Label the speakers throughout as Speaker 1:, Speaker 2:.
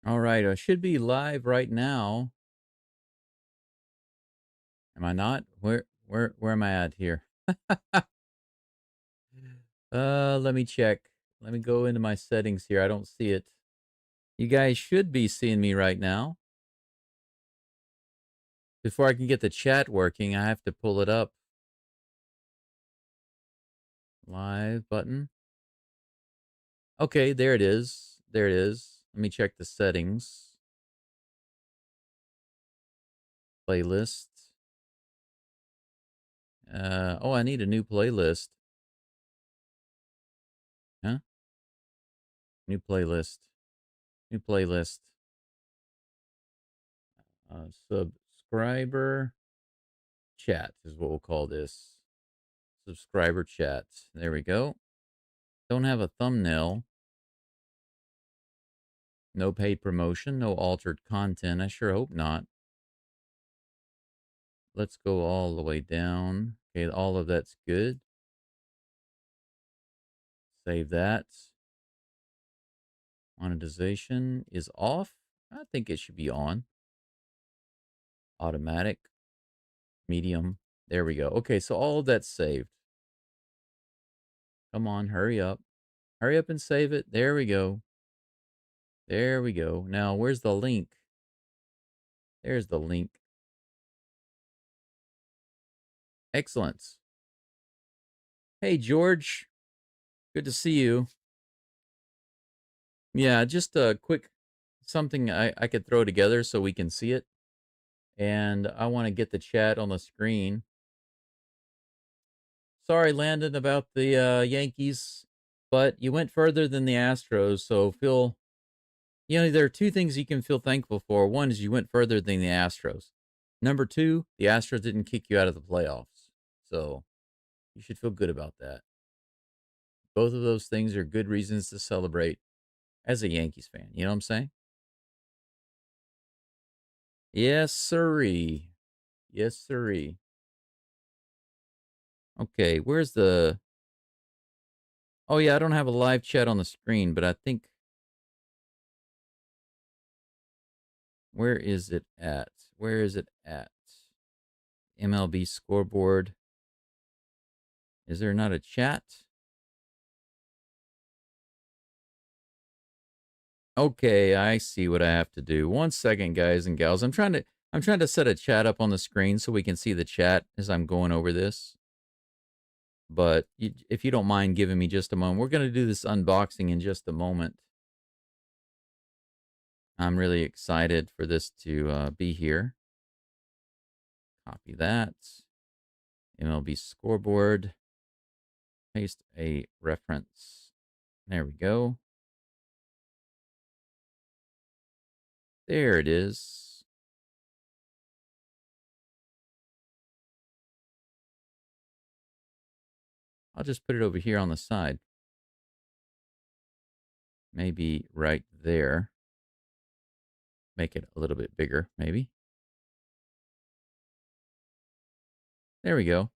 Speaker 1: All right, I should be live right now. Am I not? Where am I at here? Let me check. Let me go into my settings here. I don't see it. You guys should be seeing me right now. Before I can get the chat working, I have to pull it up. Live button. Okay, there it is. There it is. Let me check the settings. Playlist. Oh, I need a new playlist. Huh? New playlist. New playlist. Subscriber chat is what we'll call this. Subscriber chat. There we go. Don't have a thumbnail. No paid promotion. No altered content. I sure hope not. Let's go all the way down. Okay, all of that's good. Save that. Monetization is off. I think it should be on. Automatic. Medium. There we go. Okay, so all of that's saved. Come on, hurry up. Hurry up and save it. There we go. There we go. Now, where's the link? There's the link. Excellent. Hey, George. Good to see you. Yeah, just a quick something I could throw together so we can see it. And I want to get the chat on the screen. Sorry, Landon, about the Yankees, but you went further than the Astros. So there are two things you can feel thankful for. One is you went further than the Astros. Number two, the Astros didn't kick you out of the playoffs. So you should feel good about that. Both of those things are good reasons to celebrate as a Yankees fan. You know what I'm saying? Yes, sirree. Yes, sirree. Okay, where's the... Oh, yeah, I don't have a live chat on the screen, but I think... Where is it at? Where is it at? MLB scoreboard. Is there not a chat? Okay, I see what I have to do. 1 second, guys and gals. I'm trying to set a chat up on the screen so we can see the chat as I'm going over this. But if you don't mind giving me just a moment, we're going to do this unboxing in just a moment. I'm really excited for this to be here. Copy that. MLB scoreboard. Paste a reference. There we go. There it is. I'll just put it over here on the side. Maybe right there. Make it a little bit bigger, maybe. There we go.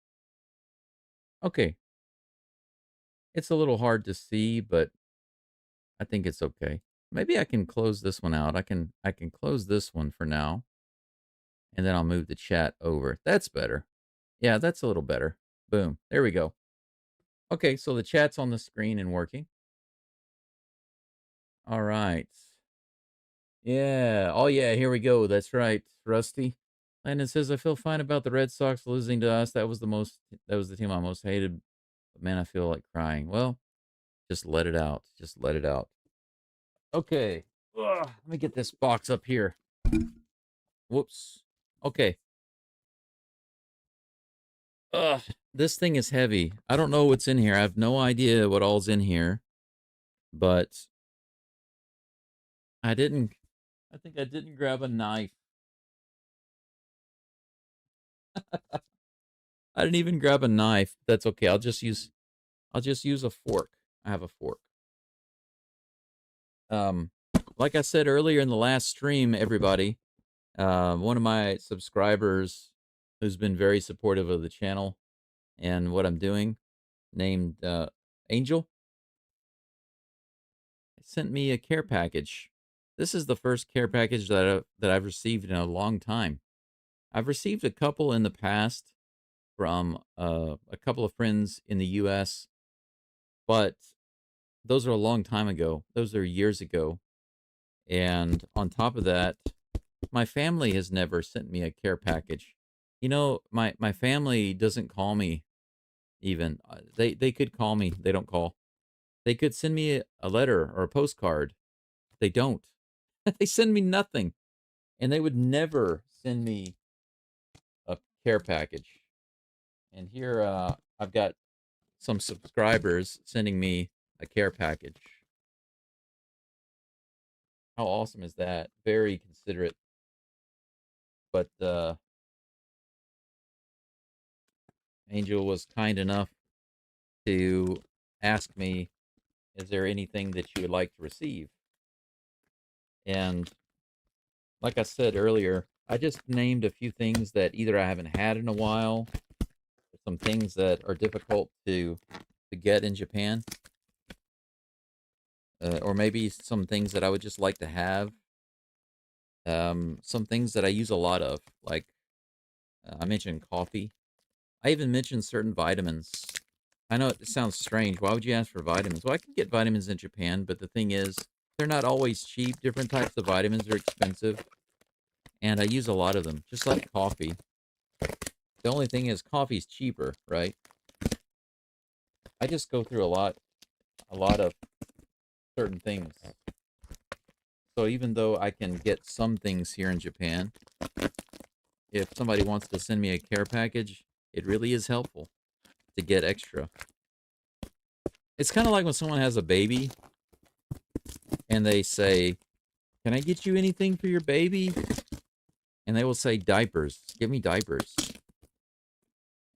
Speaker 1: Okay. It's a little hard to see, but I think it's okay. Maybe I can close this one out. I can close this one for now. And then I'll move the chat over. That's better. Yeah, that's a little better. Boom. There we go. Okay, so the chat's on the screen and working. All right. Yeah. Oh, yeah. Here we go. That's right. Rusty. Landon says, I feel fine about the Red Sox losing to us. That was the team I most hated. But man, I feel like crying. Well, just let it out. Just let it out. Okay. Ugh, let me get this box up here. Whoops. Okay. Ugh, this thing is heavy. I don't know what's in here. I have no idea what all's in here. But I think I didn't grab a knife. I didn't even grab a knife. That's okay. I'll just use a fork. I have a fork. Um, like I said earlier in the last stream, everybody, one of my subscribers who's been very supportive of the channel and what I'm doing, named Angel, sent me a care package This is the first care package that I've received in a long time. I've received a couple in the past from a couple of friends in the U.S., but those are a long time ago. Those are years ago. And on top of that, my family has never sent me a care package. My family doesn't call me even. They could call me. They don't call. They could send me a letter or a postcard. They don't. They send me nothing. And they would never send me a care package. And here I've got some subscribers sending me a care package. How awesome is that? Very considerate. But Angel was kind enough to ask me, is there anything that you would like to receive? And like I said earlier, I just named a few things that either I haven't had in a while, some things that are difficult to get in Japan, or maybe some things that I would just like to have. Some things that I use a lot of, like I mentioned coffee. I even mentioned certain vitamins. I know it sounds strange. Why would you ask for vitamins? Well, I can get vitamins in Japan, but the thing is, they're not always cheap. Different types of vitamins are expensive, and I use a lot of them, just like coffee. The only thing is, coffee's cheaper, right? I just go through a lot of certain things. So even though I can get some things here in Japan, if somebody wants to send me a care package, it really is helpful to get extra. It's kind of like when someone has a baby and they say, "Can I get you anything for your baby?" And they will say, "Diapers. Give me diapers."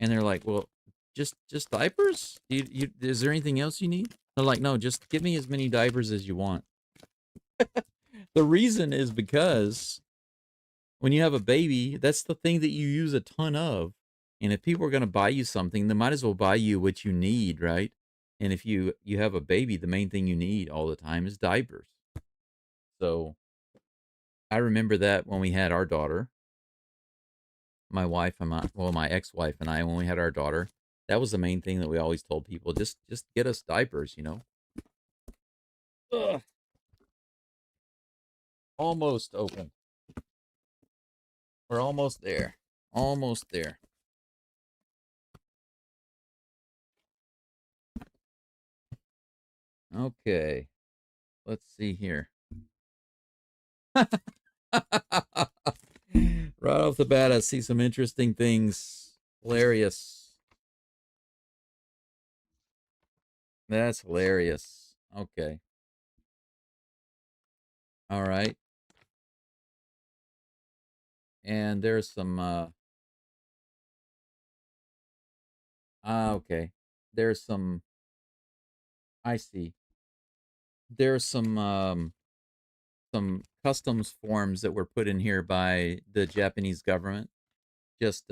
Speaker 1: And they're like, "Well, just diapers? Is there anything else you need?" They're like, "No, just give me as many diapers as you want." The reason is because when you have a baby, that's the thing that you use a ton of. And if people are going to buy you something, they might as well buy you what you need, right? And if you have a baby, the main thing you need all the time is diapers. So I remember that when we had our daughter, my wife and my ex-wife and I, when we had our daughter, that was the main thing that we always told people: just get us diapers. Ugh, almost open. We're almost there. Almost there. Okay. Let's see here. Right off the bat, I see some interesting things. Hilarious. That's hilarious. Okay. All right. And there's some okay. There's some I see. There's some customs forms that were put in here by the Japanese government, just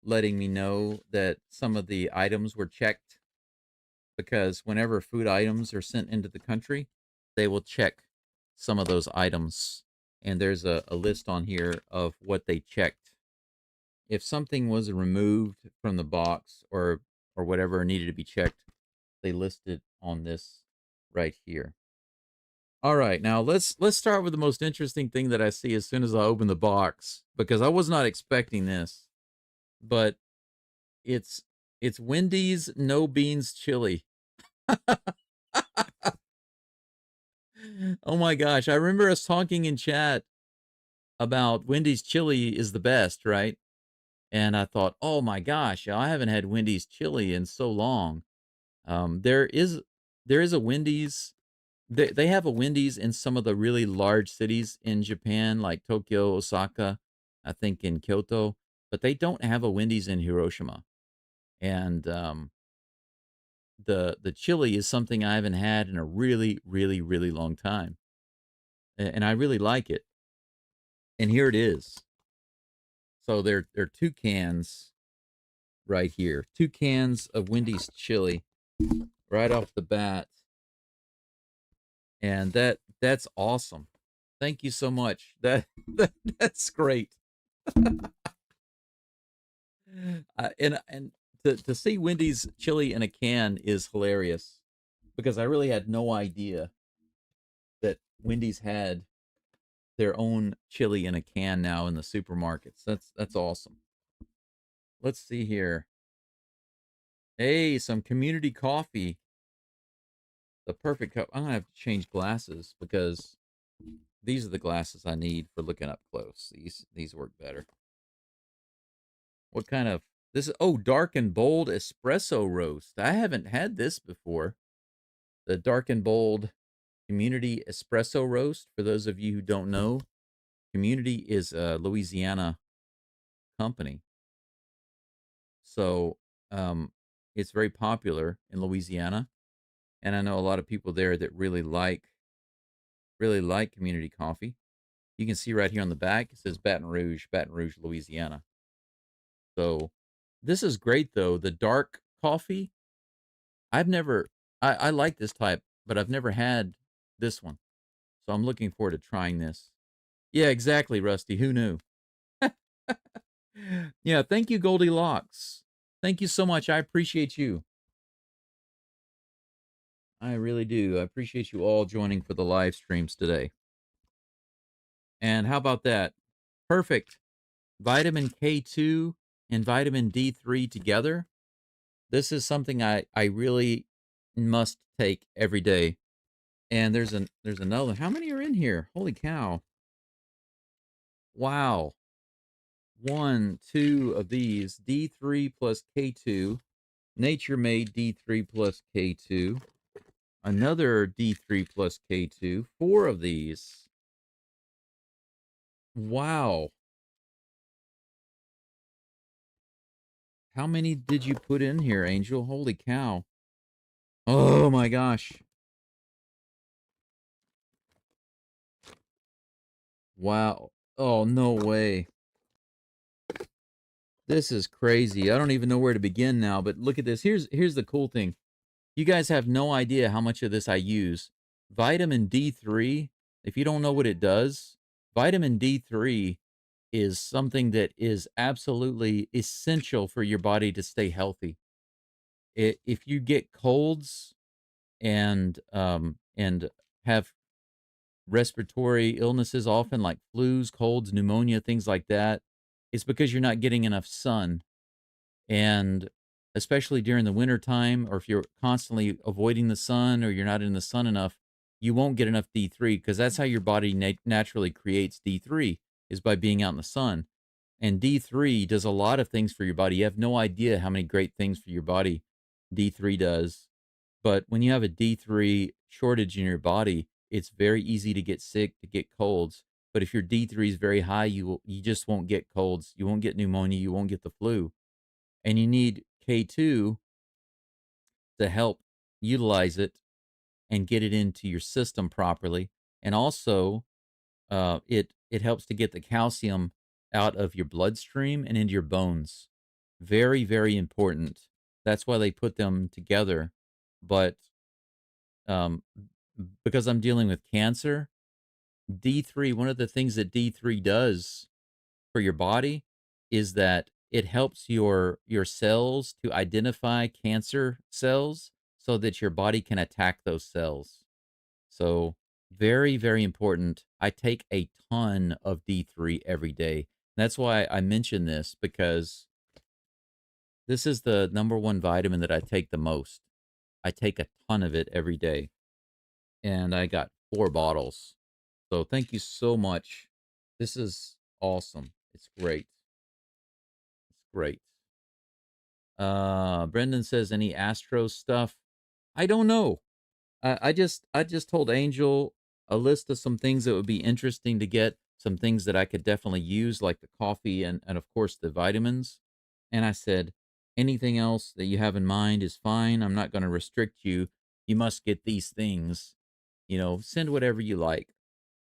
Speaker 1: letting me know that some of the items were checked, because whenever food items are sent into the country, they will check some of those items. And there's a list on here of what they checked. If something was removed from the box, or whatever needed to be checked, they listed on this right here. All right, now let's start with the most interesting thing that I see as soon as I open the box, because I was not expecting this, but it's it's Wendy's no beans chili. Oh my gosh, I remember us talking in chat about Wendy's chili is the best, right? And I thought, "Oh my gosh, I haven't had Wendy's chili in so long." There is a Wendy's. They have a Wendy's in some of the really large cities in Japan, like Tokyo, Osaka, I think in Kyoto, but they don't have a Wendy's in Hiroshima. And the chili is something I haven't had in a really, really, really long time, and I really like it. And here it is. So there are two cans right here, two cans of Wendy's chili right off the bat, and that's awesome. Thank you so much. That's great. And to see Wendy's chili in a can is hilarious because I really had no idea that Wendy's had their own chili in a can now in the supermarkets. That's awesome. Let's see here. Hey, some community coffee. The perfect cup. I'm gonna have to change glasses because these are the glasses I need for looking up close. These work better. What kind of this is oh, dark and bold espresso roast. I haven't had this before. The dark and bold community espresso roast. For those of you who don't know, Community is a Louisiana company. So um it's very popular in Louisiana. And I know a lot of people there that really like community coffee. You can see right here on the back, it says Baton Rouge, Louisiana. So this is great though. The dark coffee, I've never, I like this type, but I've never had this one. So I'm looking forward to trying this. Yeah, exactly, Rusty. Who knew? Yeah, thank you, Goldilocks. Thank you so much. I appreciate you. I really do. I appreciate you all joining for the live streams today. And how about that? Perfect. Vitamin K2 and vitamin D3 together. This is something I really must take every day. And there's another. How many are in here? Holy cow. Wow. One, two of these. D3 plus K2. Nature made D3 plus K2. Another D3 plus K2. Four of these. Wow. How many did you put in here, Angel? Holy cow. Oh my gosh. Wow. Oh, no way. This is crazy. I don't even know where to begin now, but look at this. Here's the cool thing. You guys have no idea how much of this I use. Vitamin D3, if you don't know what it does, vitamin D3 is something that is absolutely essential for your body to stay healthy. If you get colds and have respiratory illnesses, often like flus, colds, pneumonia, things like that, it's because you're not getting enough sun. And especially during the winter time, or if you're constantly avoiding the sun or you're not in the sun enough, you won't get enough D3 because that's how your body naturally creates D3 is by being out in the sun. And D3 does a lot of things for your body. You have no idea how many great things for your body D3 does. But when you have a D3 shortage in your body, it's very easy to get sick, to get colds. But if your D3 is very high, you just won't get colds. You won't get pneumonia. You won't get the flu. And you need K2 to help utilize it and get it into your system properly. And also, it helps to get the calcium out of your bloodstream and into your bones. Very, very important. That's why they put them together. But um, because I'm dealing with cancer, D3, one of the things that D3 does for your body is that it helps your cells to identify cancer cells so that your body can attack those cells. So very, very important. I take a ton of D3 every day. That's why I mention this because this is the number one vitamin that I take the most. I take a ton of it every day, and I got 4 bottles. So thank you so much. This is awesome. It's great. It's great. Brendan says any Astro stuff. I don't know. I just told Angel a list of some things that would be interesting to get, some things that I could definitely use, like the coffee and of course the vitamins. And I said, anything else that you have in mind is fine. I'm not going to restrict you. You must get these things. Send whatever you like.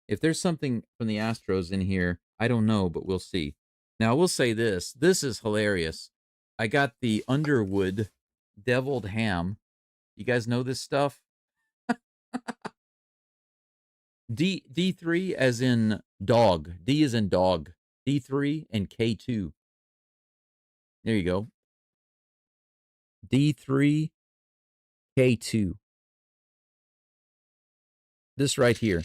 Speaker 1: If there's something from the Astros in here, I don't know, but we'll see. Now, I will say this. This is hilarious. I got the Underwood deviled ham. You guys know this stuff? D3 as in dog. D as in dog. D3 and K2. There you go. D3, K2. This right here.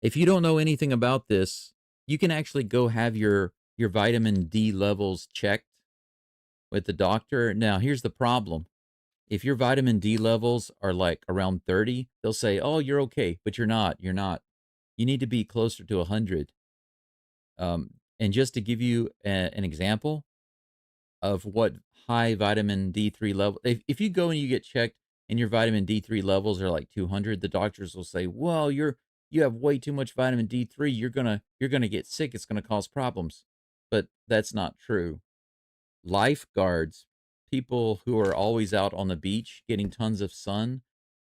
Speaker 1: If you don't know anything about this, you can actually go have your vitamin D levels checked with the doctor. Now, here's the problem. If your vitamin D levels are like around 30, they'll say, "Oh, you're okay," but you're not. You're not. You need to be closer to 100. And just to give you an example of what high vitamin D3 level, if you go and you get checked and your vitamin D3 levels are like 200, the doctors will say, "Well, you have way too much vitamin D3. You're gonna get sick. It's gonna cause problems." But that's not true. Lifeguards, people who are always out on the beach getting tons of sun,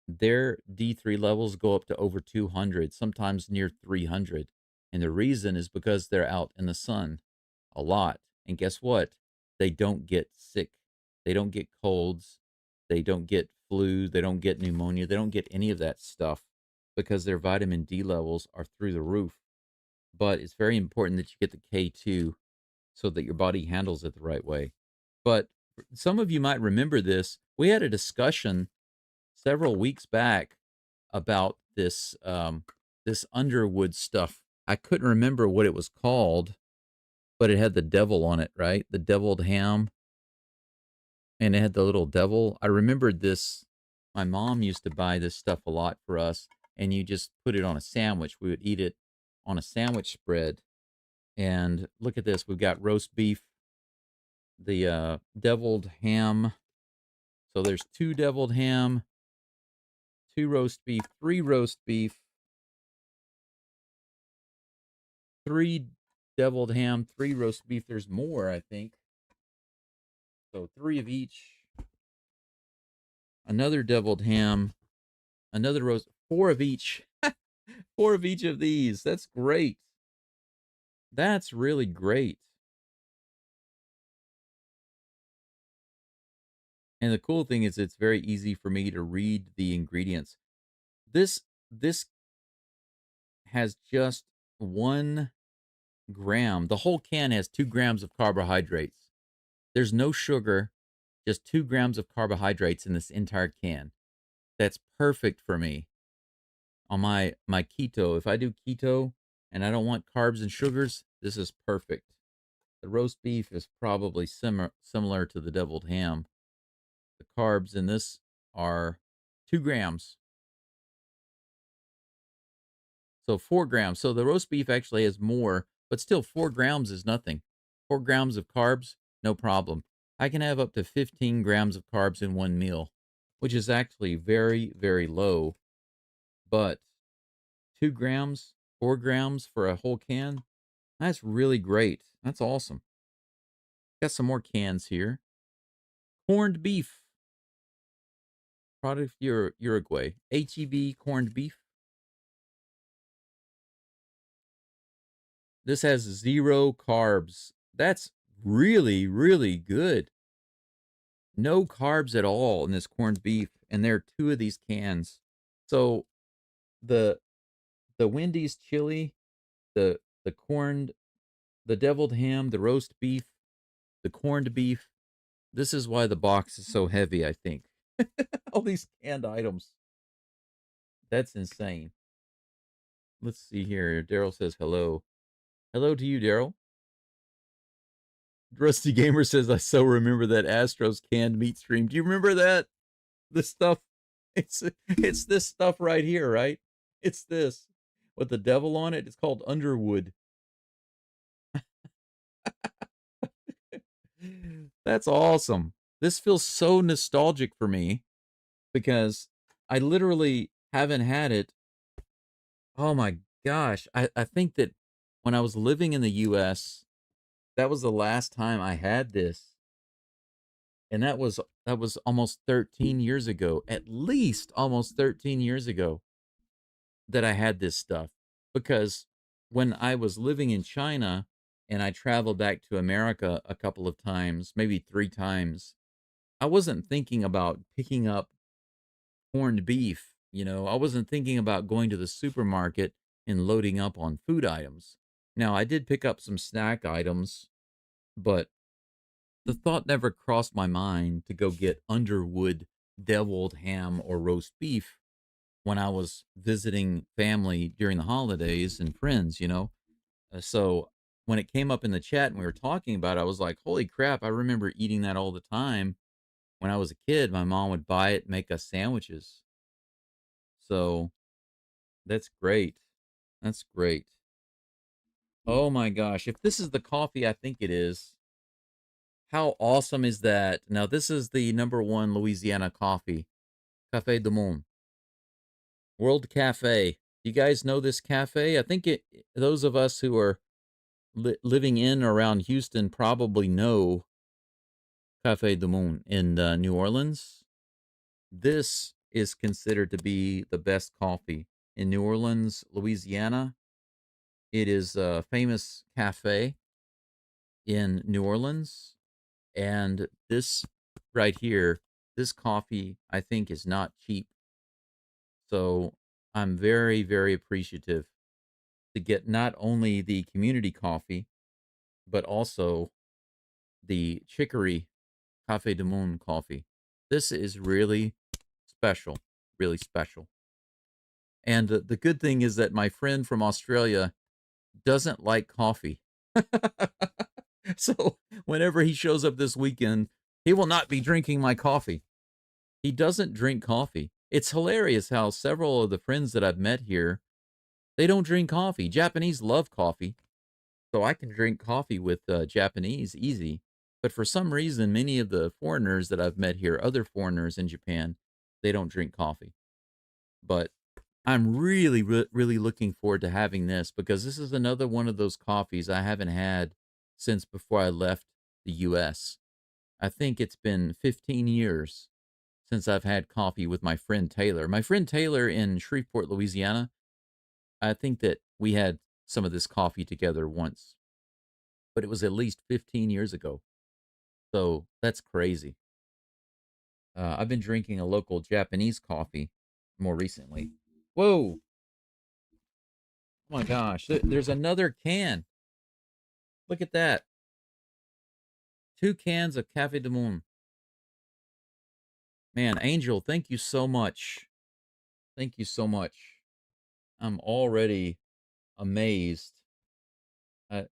Speaker 1: their D3 levels go up to over 200, sometimes near 300. And the reason is because they're out in the sun a lot. And guess what? They don't get sick. They don't get colds. They don't get flu. They don't get pneumonia. They don't get any of that stuff because their vitamin D levels are through the roof. But it's very important that you get the K2 so that your body handles it the right way. But some of you might remember this. We had a discussion several weeks back about this Underwood stuff. I couldn't remember what it was called, but it had the devil on it, right? The deviled ham, and it had the little devil. I remembered this. My mom used to buy this stuff a lot for us, and you just put it on a sandwich. We would eat it on a sandwich spread. And look at this. We've got roast beef, the deviled ham. So there's two deviled ham, two roast beef, three roast beef, three deviled ham, three roast beef. There's more, I think. So three of each. Another deviled ham, another roast, four of each. Four of each of these. That's great. That's really great. And the cool thing is it's very easy for me to read the ingredients. This has just 1 gram. The whole can has 2 grams of carbohydrates. There's no sugar, just 2 grams of carbohydrates in this entire can. That's perfect for me on my keto. If I do keto and I don't want carbs and sugars, this is perfect. The roast beef is probably similar to the deviled ham. The carbs in this are 2 grams, so 4 grams. So the roast beef actually has more, but still 4 grams is nothing. 4 grams of carbs, no problem. I can have up to 15 grams of carbs in one meal, which is actually very, very low. But 2 grams, 4 grams for a whole can, that's really great. That's awesome. Got some more cans here. Corned beef, product Uruguay. HEB corned beef. This has 0 carbs. That's really, really good. No carbs at all in this corned beef, and there are two of these cans. So the Wendy's chili, the corned, the deviled ham, the roast beef, the corned beef. This is why the box is so heavy, I think. All these canned items. That's insane. Let's see here. Daryl says hello. Hello to you, Daryl. Rusty Gamer says, I so remember that Astros canned meat stream. Do you remember that? The stuff. It's this stuff right here, right? It's this with the devil on it. It's called Underwood. That's awesome. This feels so nostalgic for me because I literally haven't had it. Oh my gosh. I think that when I was living in the US, that was the last time I had this. And that was almost 13 years ago, at least almost 13 years ago that I had this stuff. Because when I was living in China and I traveled back to America a couple of times, maybe 3 times, I wasn't thinking about picking up corned beef. I wasn't thinking about going to the supermarket in loading up on food items. Now, I did pick up some snack items, but the thought never crossed my mind to go get Underwood deviled ham or roast beef when I was visiting family during the holidays and friends. So when it came up in the chat and we were talking about it, I was like, holy crap, I remember eating that all the time. When I was a kid, my mom would buy it, make us sandwiches. So that's great. That's great. Oh my gosh. If this is the coffee I think it is, how awesome is that? Now, this is the number one Louisiana coffee, Cafe du Monde, World Cafe. You guys know this cafe? I think those of us who are living in or around Houston probably know Cafe du Monde in New Orleans. This is considered to be the best coffee in New Orleans, Louisiana. It is a famous cafe in New Orleans. And this right here, this coffee, I think, is not cheap. So I'm very, very appreciative to get not only the community coffee, but also the Chicory Cafe du Monde coffee. This is really special, really special. And the good thing is that my friend from Australia doesn't like coffee. So whenever he shows up this weekend, he will not be drinking my coffee. He doesn't drink coffee. It's hilarious how several of the friends that I've met here, they don't drink coffee. Japanese love coffee, so I can drink coffee with Japanese easy. But for some reason, many of the foreigners that I've met here, other foreigners in Japan, they don't drink coffee. But I'm really, really looking forward to having this because this is another one of those coffees I haven't had since before I left the U.S. I think it's been 15 years since I've had coffee with my friend Taylor. My friend Taylor in Shreveport, Louisiana, I think that we had some of this coffee together once, but it was at least 15 years ago. So that's crazy. I've been drinking a local Japanese coffee more recently. Whoa. Oh my gosh. There's another can. Look at that. 2 cans of Cafe du Monde. Man, Angel, thank you so much. Thank you so much. I'm already amazed. Uh,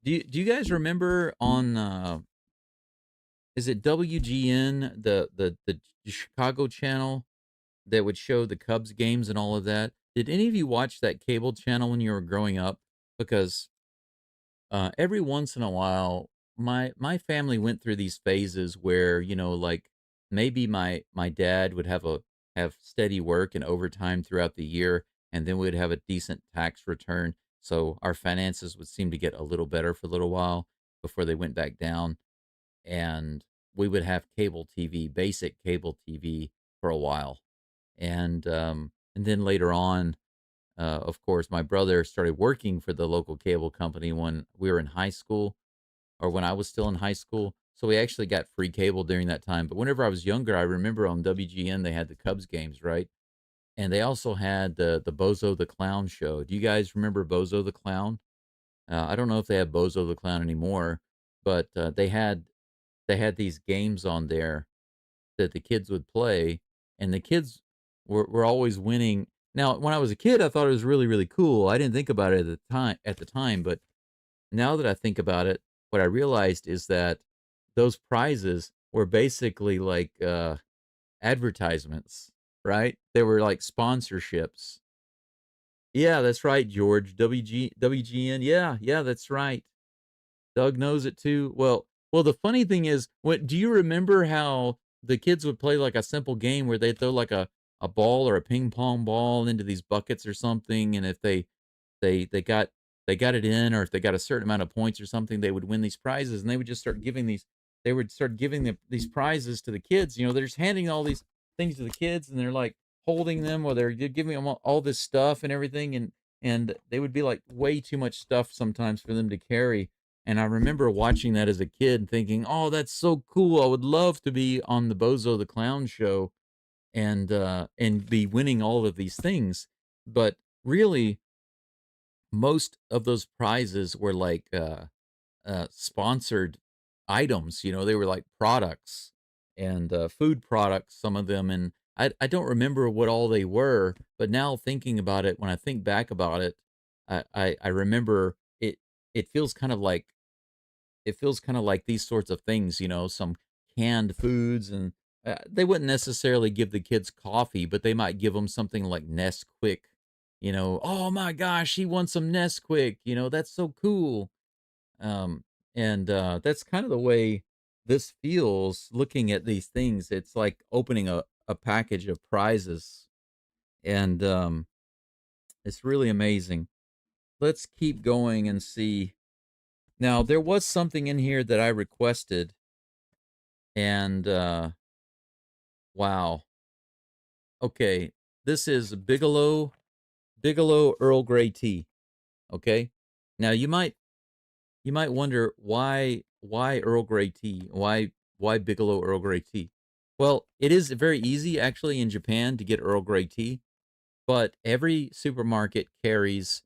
Speaker 1: do you guys remember on is it WGN, the Chicago channel that would show the Cubs games and all of that? Did any of you watch that cable channel when you were growing up? Because every once in a while, my family went through these phases where like maybe my dad would have steady work and overtime throughout the year, and then we'd have a decent tax return, so our finances would seem to get a little better for a little while before they went back down, and we would have cable TV, basic cable TV for a while, and then later on, of course, my brother started working for the local cable company when we were in high school, or when I was still in high school. So we actually got free cable during that time. But whenever I was younger, I remember on WGN they had the Cubs games, right? And they also had the Bozo the Clown show. Do you guys remember Bozo the Clown? I don't know if they have Bozo the Clown anymore, but they had these games on there that the kids would play, and the kids were always winning. Now, when I was a kid, I thought it was really, really cool. I didn't think about it at the time, but now that I think about it, what I realized is that those prizes were basically like advertisements, right? They were like sponsorships. Yeah, that's right, George. WGN. Yeah, yeah, that's right. Doug knows it too. Well, the funny thing is, what do you remember how the kids would play like a simple game where they throw like a ball or a ping pong ball into these buckets or something, and if they got they got it in, or if they got a certain amount of points or something, they would win these prizes, and they would just start giving these. They would start giving these prizes to the kids. They're just handing all these things to the kids, and they're like holding them, or they're giving them all this stuff and everything, and they would be like way too much stuff sometimes for them to carry. And I remember watching that as a kid and thinking, "Oh, that's so cool. I would love to be on the Bozo the Clown show and be winning all of these things." But really, most of those prizes were like, sponsored items, they were like products and, food products, some of them, and I don't remember what all they were, but now thinking about it, when I think back about it, I remember it feels kind of like it feels kinda like these sorts of things, some canned foods, and, they wouldn't necessarily give the kids coffee, but they might give them something like Nesquik, "Oh my gosh, he won some Nesquik," "That's so cool." Um, and, that's kind of the way this feels looking at these things. It's like opening a package of prizes, and, it's really amazing. Let's keep going and see. Now, there was something in here that I requested, and, wow. Okay, this is Bigelow Earl Grey tea, okay? Now, you might wonder why Earl Grey tea? Why Bigelow Earl Grey tea? Well, it is very easy actually in Japan to get Earl Grey tea, but every supermarket carries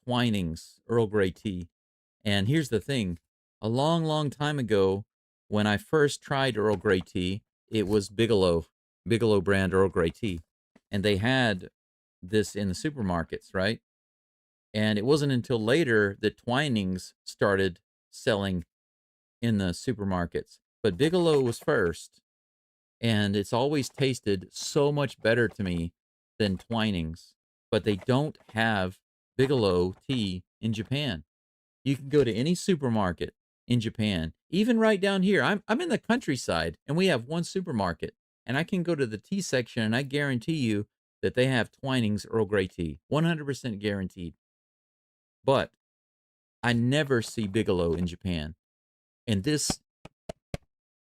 Speaker 1: Twinings Earl Grey tea. And here's the thing, a long, long time ago, when I first tried Earl Grey tea, it was Bigelow brand Earl Grey tea. And they had this in the supermarkets, right? And it wasn't until later that Twinings started selling in the supermarkets. But Bigelow was first, and it's always tasted so much better to me than Twinings. But they don't have Bigelow tea in Japan. You can go to any supermarket in Japan, even right down here. I'm in the countryside, and we have one supermarket, and I can go to the tea section, and I guarantee you that they have Twinings Earl Grey tea, 100% guaranteed. But I never see Bigelow in Japan, and this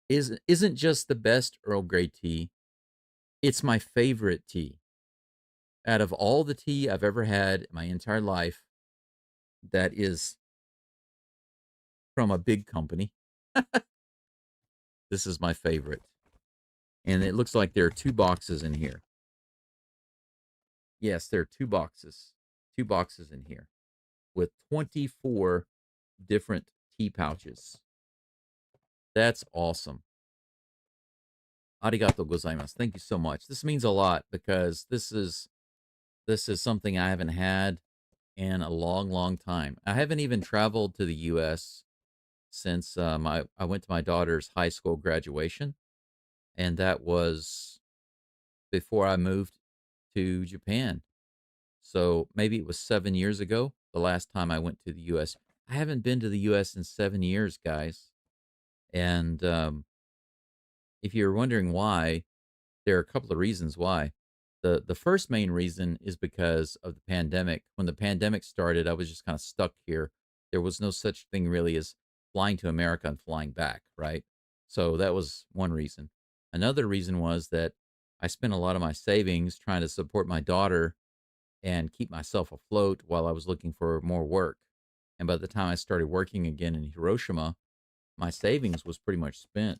Speaker 1: isn't just the best Earl Grey tea, it's my favorite tea. Out of all the tea I've ever had in my entire life that is from a big company, this is my favorite. And it looks like there are 2 boxes in here. Yes, there are 2 boxes. 2 boxes in here with 24 different tea pouches. That's awesome. Arigato gozaimasu. Thank you so much. This means a lot because this is something I haven't had in a long, long time. I haven't even traveled to the US since I went to my daughter's high school graduation, and that was before I moved to Japan. So maybe it was 7 years ago, the last time I went to the US. I haven't been to the US in 7 years, guys. And if you're wondering why, there are a couple of reasons why. The first main reason is because of the pandemic. When the pandemic started, I was just kind of stuck here. There was no such thing really as flying to America and flying back, right? So that was one reason. Another reason was that I spent a lot of my savings trying to support my daughter and keep myself afloat while I was looking for more work. And by the time I started working again in Hiroshima, my savings was pretty much spent.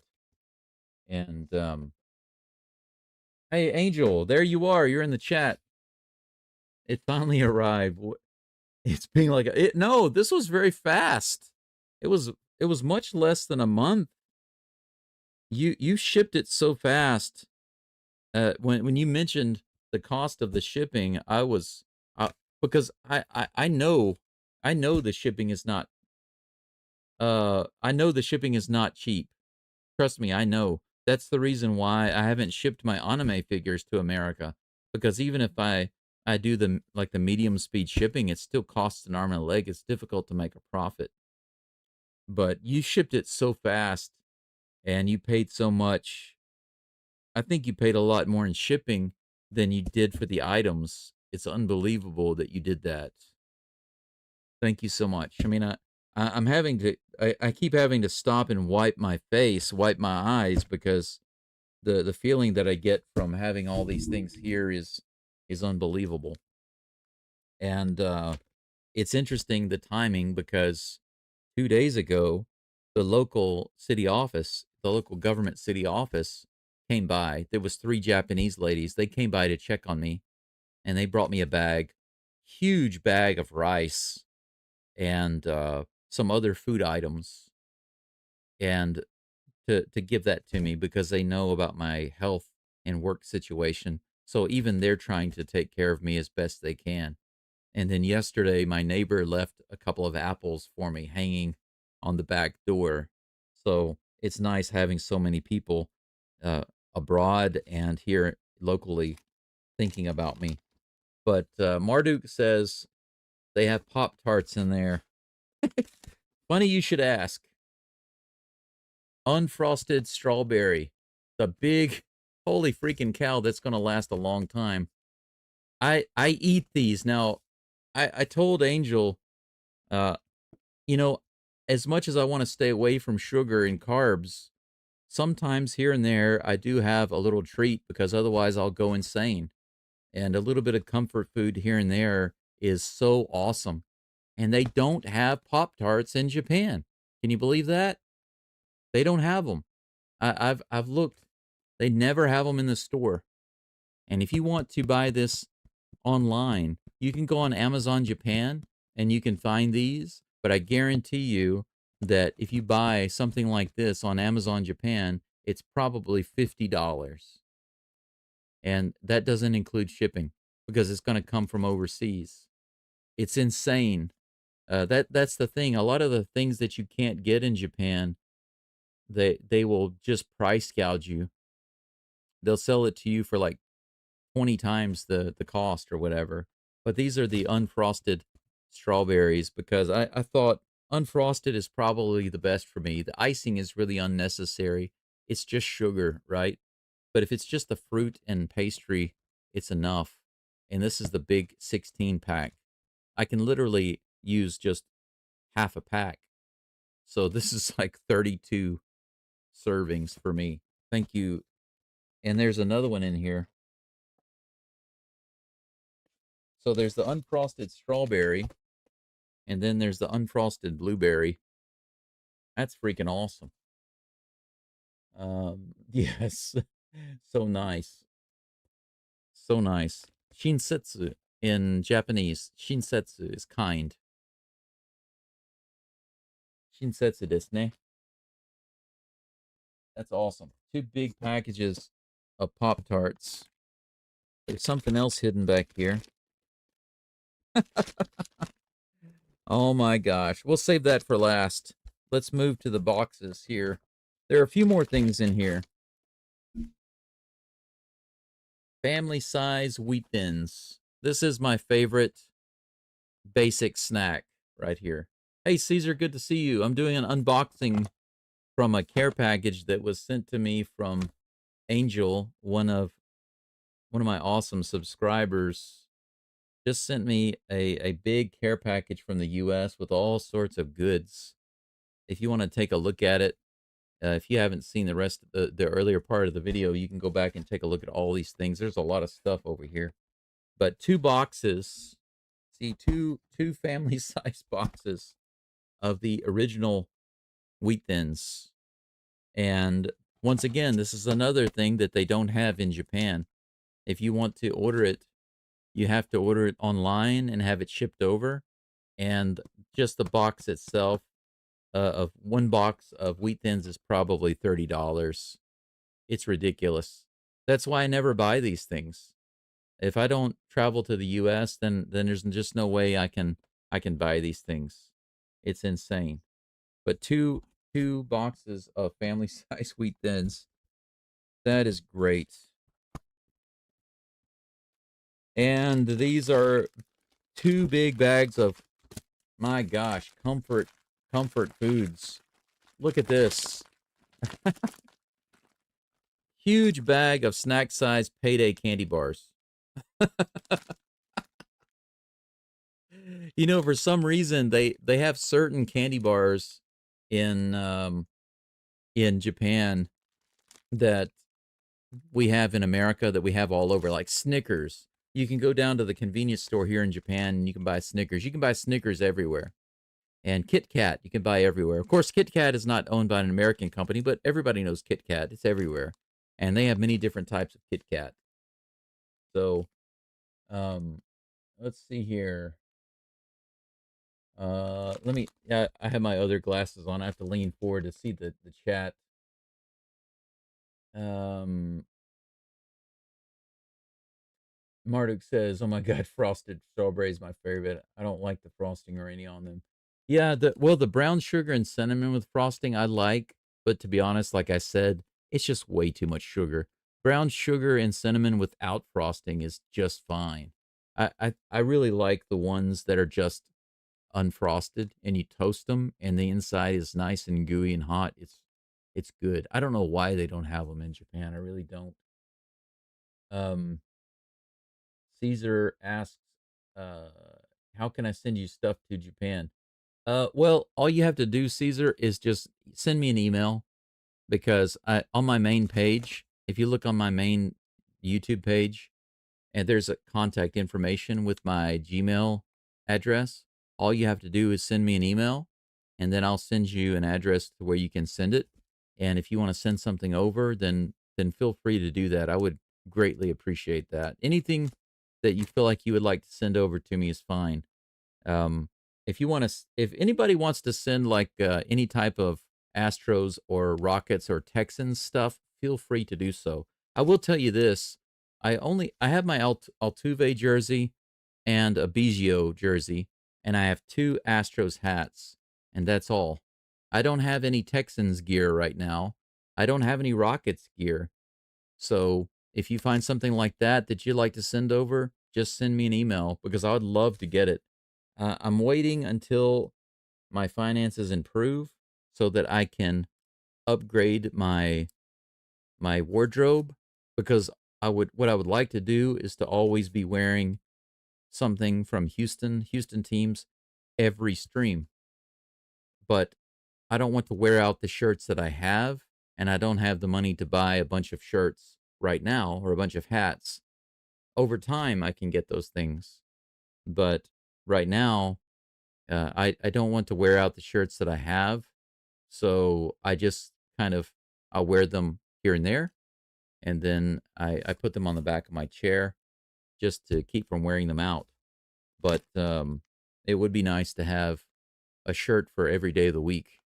Speaker 1: And hey, Angel, there you are. You're in the chat. It finally arrived. It's being like it. No, this was very fast. It was it was much less than a month. You shipped it so fast. When you mentioned the cost of the shipping, I was because I know the shipping is not I know the shipping is not cheap. Trust me, I know. That's the reason why I haven't shipped my anime figures to America, because even if I do the medium speed shipping, it still costs an arm and a leg. It's difficult to make a profit. But you shipped it so fast and you paid so much. I think you paid a lot more in shipping than you did for the items. It's unbelievable that you did that. Thank you so much. I mean, I'm having to, I keep having to stop and wipe my face, wipe my eyes, because the feeling that I get from having all these things here is unbelievable. And it's interesting the timing, because 2 days ago, the local government city office came by. There was 3 Japanese ladies. They came by to check on me, and they brought me a bag, huge bag of rice. and some other food items, and to give that to me because they know about my health and work situation. So even they're trying to take care of me as best they can. And then yesterday, my neighbor left a couple of apples for me hanging on the back door. So it's nice having so many people uh, abroad and here locally thinking about me. But Marduk says they have Pop Tarts in there. Funny you should ask. Unfrosted strawberry. The big, holy freaking cow, that's going to last a long time. I eat these. Now, I told Angel, uh, you know, as much as I want to stay away from sugar and carbs, sometimes here and there I do have a little treat because otherwise I'll go insane. And a little bit of comfort food here and there is so awesome. And they don't have Pop Tarts in Japan. Can you believe that? They don't have them. I've looked. They never have them in the store. And if you want to buy this online, you can go on Amazon Japan and you can find these. But I guarantee you that if you buy something like this on Amazon Japan, it's probably $50. And that doesn't include shipping because it's going to come from overseas. It's insane. That's the thing. A lot of the things that you can't get in Japan, they will just price gouge you. They'll sell it to you for like 20 times the cost or whatever. But these are the unfrosted strawberries because I thought unfrosted is probably the best for me. The icing is really unnecessary. It's just sugar, right? But if it's just the fruit and pastry, it's enough. And this is the big 16 pack. I can literally use just half a pack. So this is like 32 servings for me. Thank you. And there's another one in here. So there's the unfrosted strawberry, and then there's the unfrosted blueberry. That's freaking awesome. Yes, so nice, so nice. Shinsetsu in Japanese. Shinsetsu is kind. Shinsetsu desu ne. That's awesome. Two big packages of Pop Tarts. There's something else hidden back here. Oh my gosh. We'll save that for last. Let's move to the boxes here. There are a few more things in here. Family size wheat thins. This is my favorite basic snack right here. Hey Caesar, good to see you. I'm doing an unboxing from a care package that was sent to me from Angel, one of my awesome subscribers. Just sent me a big care package from the US with all sorts of goods. If you want to take a look at it, if you haven't seen the rest of the earlier part of the video, you can go back and take a look at all these things. There's a lot of stuff over here. But two boxes, see, two family size boxes of the original wheat thins. And once again, this is another thing that they don't have in Japan. If you want to order it, you have to order it online and have it shipped over. And just the box itself, of one box of wheat thins is probably $30. It's ridiculous. That's why I never buy these things. If I don't travel to the US, then there's just no way I can buy these things. It's insane. But two boxes of family size wheat thins. That is great. And these are two big bags of, my gosh, comfort foods. Look at this. Huge bag of snack size payday candy bars. You know, for some reason they have certain candy bars in Japan that we have in America that we have all over, like Snickers. You can go down to the convenience store here in Japan and you can buy Snickers. You can buy Snickers everywhere. And Kit Kat, you can buy everywhere. Of course, Kit Kat is not owned by an American company, but everybody knows Kit Kat. It's everywhere. And they have many different types of Kit Kat. So, um, let's see here. Let me. Yeah, I have my other glasses on. I have to lean forward to see the chat. Um, Marduk says, "Oh my God, frosted strawberry is my favorite. I don't like the frosting or any on them." Yeah, the brown sugar and cinnamon with frosting I like, but to be honest, like I said, it's just way too much sugar. Brown sugar and cinnamon without frosting is just fine. I really like the ones that are just unfrosted and you toast them and the inside is nice and gooey and hot. It's good. I don't know why they don't have them in Japan. I really don't. Um, Caesar asks, uh, "How can I send you stuff to Japan?" Well, all you have to do, Caesar, is just send me an email because I on my main page. If you look on my main YouTube page, and there's a contact information with my Gmail address. All you have to do is send me an email, and then I'll send you an address to where you can send it. And if you want to send something over, then feel free to do that. I would greatly appreciate that. Anything that you feel like you would like to send over to me is fine. Um, if you want to, if anybody wants to send like any type of Astros or Rockets or Texans stuff, feel free to do so. I will tell you this: I have my Altuve jersey and a Biggio jersey, and I have two Astros hats, and that's all. I don't have any Texans gear right now. I don't have any Rockets gear. So if you find something like that that you'd like to send over, just send me an email because I would love to get it. I'm waiting until my finances improve so that I can upgrade my wardrobe because I would what I would like to do is to always be wearing something from Houston teams every stream. But I don't want to wear out the shirts that I have and I don't have the money to buy a bunch of shirts right now or a bunch of hats. Over time I can get those things. But right now I don't want to wear out the shirts that I have, so I just kind of I'll wear them here and there, and then I put them on the back of my chair just to keep from wearing them out. But it would be nice to have a shirt for every day of the week,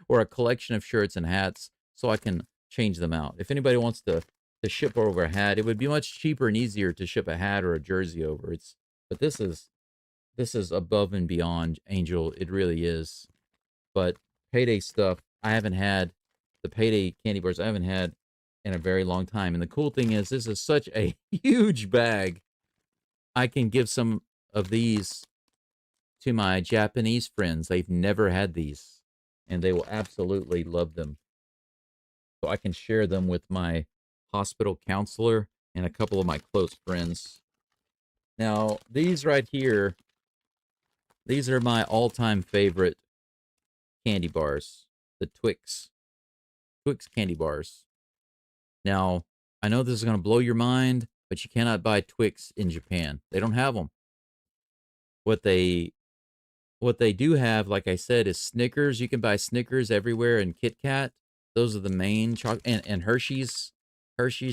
Speaker 1: or a collection of shirts and hats, so I can change them out. If anybody wants to ship over a hat, it would be much cheaper and easier to ship a hat or a jersey over. But this is above and beyond Angel. It really is. But payday stuff, I haven't had the payday candy bars. I haven't had in a very long time. And the cool thing is, this is such a huge bag. I can give some of these to my Japanese friends. They've never had these, and they will absolutely love them. So I can share them with my hospital counselor and a couple of my close friends. Now, these right here, these are my all-time favorite candy bars, the Twix candy bars. Now, I know this is going to blow your mind, but you cannot buy Twix in Japan. They don't have them. What they what they do have, like I said, is Snickers. You can buy Snickers everywhere and Kit Kat. Those are the main and Hershey's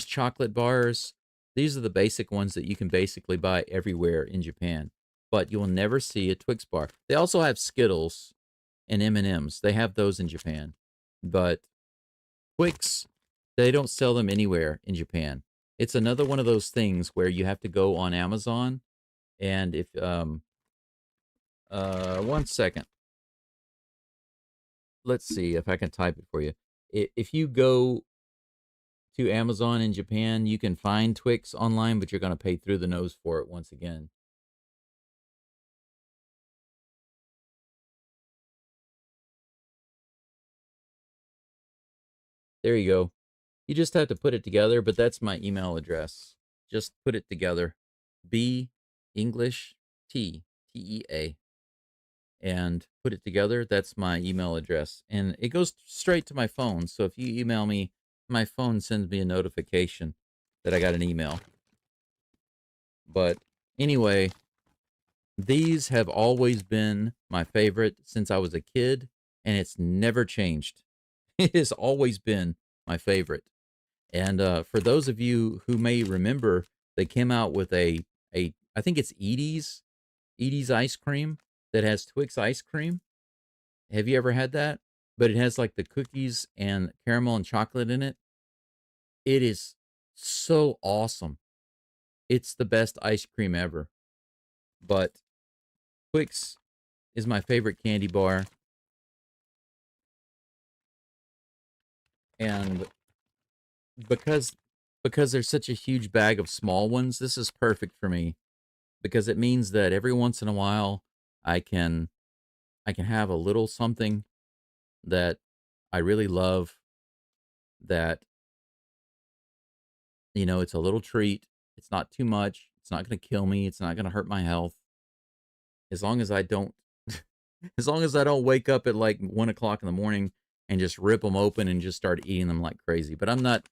Speaker 1: chocolate bars. These are the basic ones that you can basically buy everywhere in Japan. But you will never see a Twix bar. They also have Skittles and M&Ms. They have those in Japan. But Twix, they don't sell them anywhere in Japan. It's another one of those things where you have to go on Amazon and if one second. Let's see if I can type it for you. If you go to Amazon in Japan, you can find Twix online, but you're going to pay through the nose for it once again. There you go. You just have to put it together, but that's my email address. Just put it together. B English Tea and put it together. That's my email address. And it goes straight to my phone. So if you email me, my phone sends me a notification that I got an email. But anyway, these have always been my favorite since I was a kid, and it's never changed. It has always been my favorite. And for those of you who may remember, they came out with a I think it's Edie's ice cream that has Twix ice cream. Have you ever had that? But it has like the cookies and caramel and chocolate in it. It is so awesome. It's the best ice cream ever. But Twix is my favorite candy bar, and because there's such a huge bag of small ones, this is perfect for me because it means that every once in a while I can have a little something that I really love, that it's a little treat. It's not too much. It's not going to kill me. It's not going to hurt my health. As long as I don't, as long as I don't wake up at like 1 o'clock in the morning and just rip them open and just start eating them like crazy. But I'm not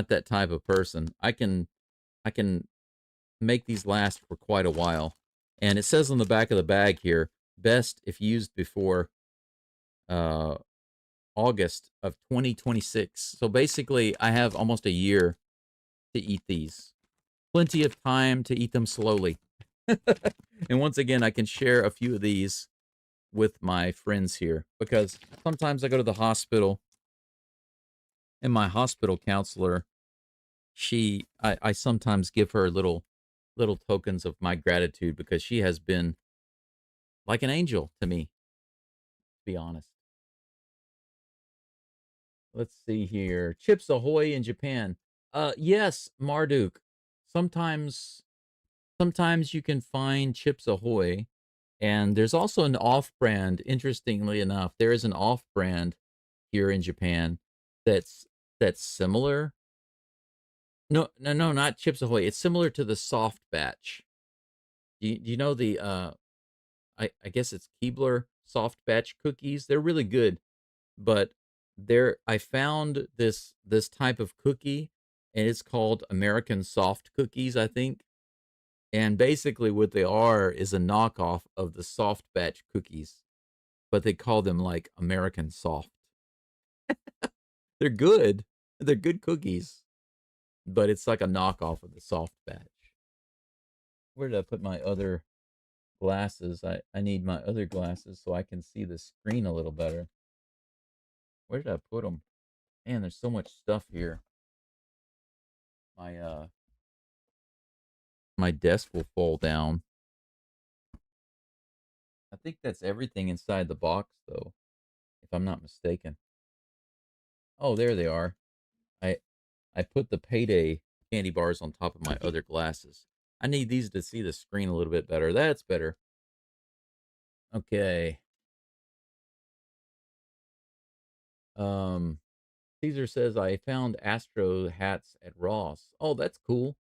Speaker 1: that type of person. I can make these last for quite a while. And it says on the back of the bag here, best if used before uh, August of 2026. So basically, I have almost a year to eat these. Plenty of time to eat them slowly. And once again, I can share a few of these with my friends here because sometimes I go to the hospital and my hospital counselor, I sometimes give her little tokens of my gratitude because she has been like an angel to me, to be honest. Let's see here. Chips Ahoy in Japan. Yes, Marduk. Sometimes you can find Chips Ahoy, and there's also an off-brand. Interestingly enough, there is an off-brand here in Japan that's similar. No, no, no, not Chips Ahoy. It's similar to the soft batch. Do you know the I guess it's Keebler soft batch cookies. They're really good, but I found this type of cookie, and it's called American soft cookies, I think. And basically what they are is a knockoff of the soft batch cookies, but they call them like American soft. They're good. They're good cookies, but it's like a knockoff of the soft batch. Where did I put my other glasses? I need my other glasses so I can see the screen a little better. Where did I put them? Man, there's so much stuff here. My my desk will fall down. I think that's everything inside the box though, if I'm not mistaken. Oh, there they are. I I put the payday candy bars on top of my other glasses. I need these to see the screen a little bit better. That's better. Okay. Um Caesar says I found Astro hats at Ross. Oh, that's cool.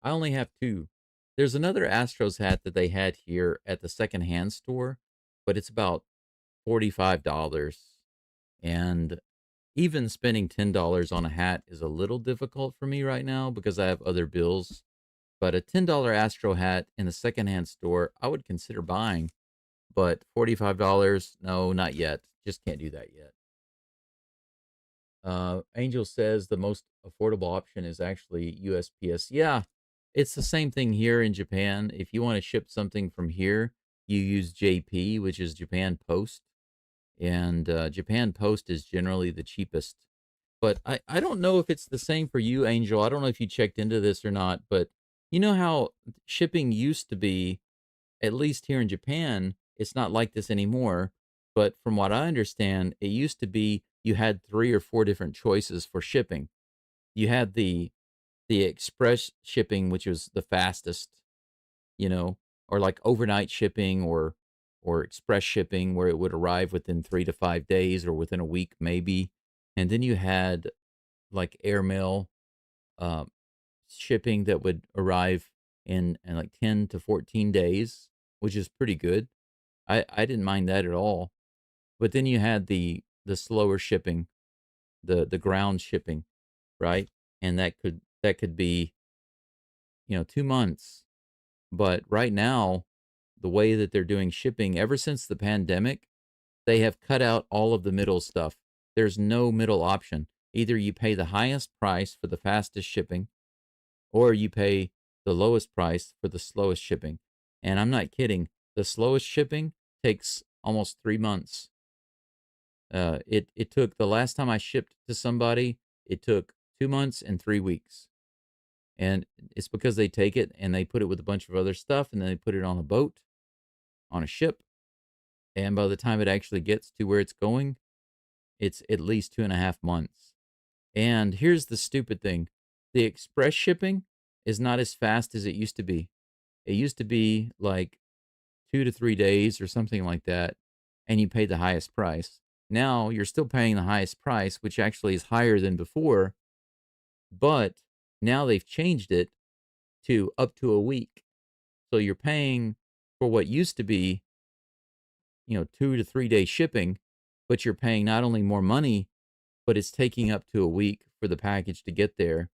Speaker 1: I only have two. There's another Astros hat that they had here at the secondhand store, but it's about $45. And even spending $10 on a hat is a little difficult for me right now because I have other bills. But a $10 Astro hat in the secondhand store, I would consider buying. But $45, no, not yet. Just can't do that yet. Angel says the most affordable option is actually USPS. Yeah, it's the same thing here in Japan. If you want to ship something from here, you use JP, which is Japan Post. And Japan Post is generally the cheapest. But I don't know if it's the same for you, Angel. I don't know if you checked into this or not, but you know how shipping used to be, at least here in Japan, it's not like this anymore. But from what I understand, it used to be you had 3 or 4 different choices for shipping. You had the express shipping, which was the fastest, you know, or like overnight shipping or express shipping where it would arrive within 3 to 5 days or within a week maybe. And then you had like airmail uh, shipping that would arrive in like 10 to 14 days, which is pretty good. I didn't mind that at all. But then you had the slower shipping, the ground shipping, right? And that could be, 2 months. But right now, the way that they're doing shipping ever since the pandemic, they have cut out all of the middle stuff. There's no middle option. Either you pay the highest price for the fastest shipping or you pay the lowest price for the slowest shipping. And I'm not kidding. The slowest shipping takes almost 3 months. It took the last time I shipped to somebody, it took 2 months and 3 weeks. And it's because they take it and they put it with a bunch of other stuff, and then they put it on a boat, on a ship, and by the time it actually gets to where it's going, it's at least 2.5 months. And here's the stupid thing. The express shipping is not as fast as it used to be. It used to be like 2 to 3 days or something like that, and you paid the highest price. Now you're still paying the highest price, which actually is higher than before, but now they've changed it to up to a week. So you're paying for what used to be, 2 to 3 day shipping, but you're paying not only more money, but it's taking up to a week for the package to get there.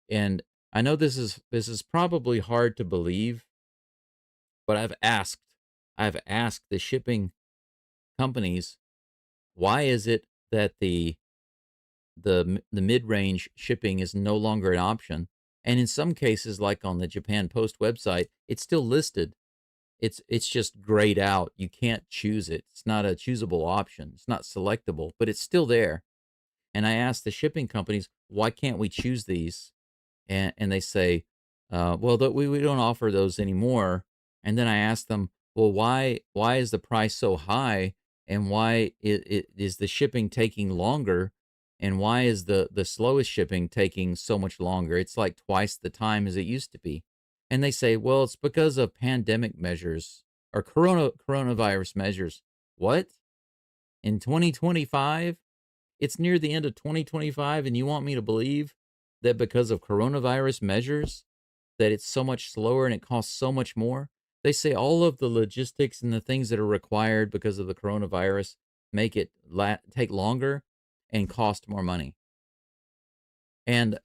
Speaker 1: And I know this is probably hard to believe, but I've asked the shipping companies, why is it that the mid-range shipping is no longer an option? And in some cases, like on the Japan Post website, it's still listed. It's just grayed out. You can't choose it. It's not a choosable option. It's not selectable, but it's still there. And I asked the shipping companies, why can't we choose these? And they say, well, we don't offer those anymore. And then I asked them, well, why is the price so high, and why is the shipping taking longer, and why is the slowest shipping taking so much longer? It's like twice the time as it used to be. And they say, well, it's because of pandemic measures or coronavirus measures. What? In 2025? It's near the end of 2025, and you want me to believe that because of coronavirus measures that it's so much slower and it costs so much more? They say all of the logistics and the things that are required because of the coronavirus make it take longer and cost more money. And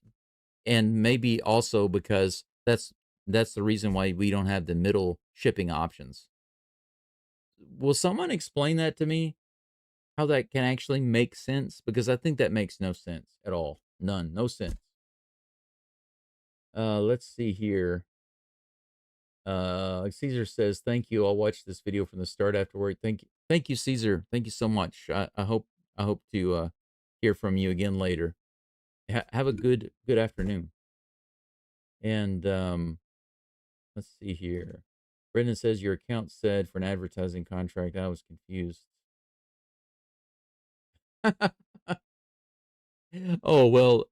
Speaker 1: maybe also because that's the reason why we don't have the middle shipping options. Will someone explain that to me? How that can actually make sense? Because I think that makes no sense at all. None. No sense. Let's see here. Caesar says, "Thank you. I'll watch this video from the start afterward." Thank you, Caesar. Thank you so much. I hope to hear from you again later. Have a good afternoon. And let's see here. Brendan says your account said for an advertising contract. I was confused. Oh well,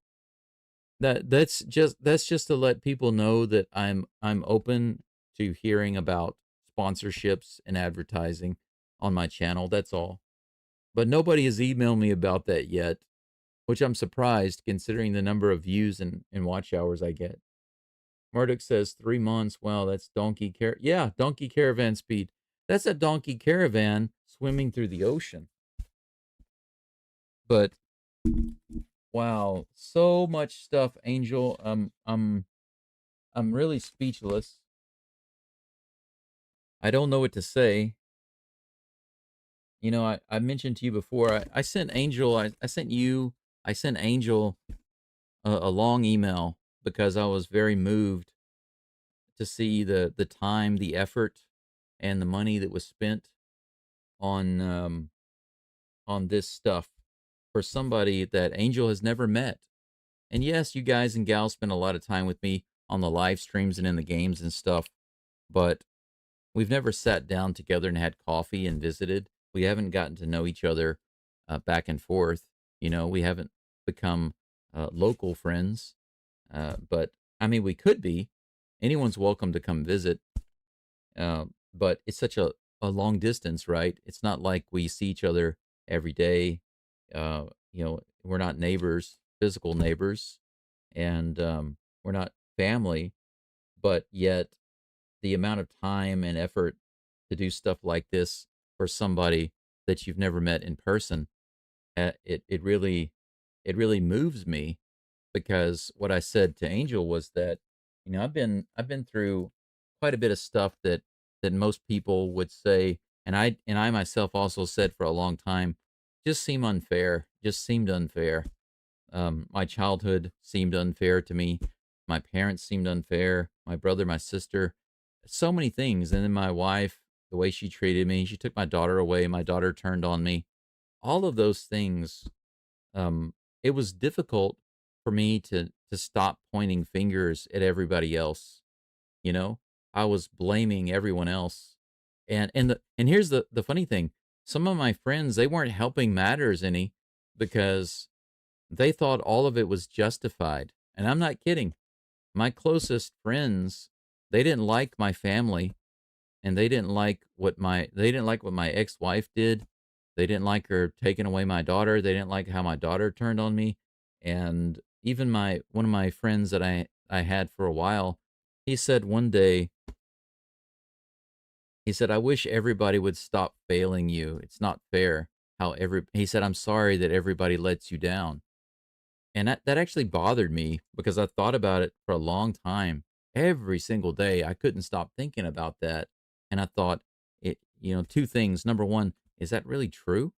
Speaker 1: that's just to let people know that I'm open to hearing about sponsorships and advertising on my channel. That's all. But nobody has emailed me about that yet, which I'm surprised considering the number of views and watch hours I get. Murdoch says 3 months. Wow, that's donkey caravan speed. That's a donkey caravan swimming through the ocean. But wow, so much stuff, Angel. I'm really speechless. I don't know what to say. I mentioned to you before, I sent Angel, I sent you, I sent Angel a long email because I was very moved to see the time, the effort, and the money that was spent on on this stuff for somebody that Angel has never met. And yes, you guys and gals spend a lot of time with me on the live streams and in the games and stuff, but we've never sat down together and had coffee and visited. We haven't gotten to know each other back and forth. We haven't become local friends, but I mean, we could be. Anyone's welcome to come visit, but it's such a long distance, right? It's not like we see each other every day. We're not neighbors, physical neighbors, and we're not family, but yet the amount of time and effort to do stuff like this for somebody that you've never met in person, it really moves me, because what I said to Angel was that I've been through quite a bit of stuff that most people would say, and I myself also said for a long time, just seemed unfair. My childhood seemed unfair to me. My parents seemed unfair. My brother, my sister, so many things. And then my wife. the way she treated me. She took my daughter away. My daughter turned on me. All of those things, um, it was difficult for me to stop pointing fingers at everybody else. You know, I was blaming everyone else, and here's the funny thing: some of my friends, they weren't helping matters any because they thought all of it was justified, and I'm not kidding. My closest friends, they didn't like my family, and they didn't like what my ex-wife did. They didn't like her taking away my daughter. They didn't like how my daughter turned on me. And even my one of my friends that I had for a while, he said one day, he said, "I wish everybody would stop failing you. It's not fair how every," he said, "I'm sorry that everybody lets you down." And that actually bothered me because I thought about it for a long time. Every single day, I couldn't stop thinking about that. And I thought, two things. Number one, is that really true?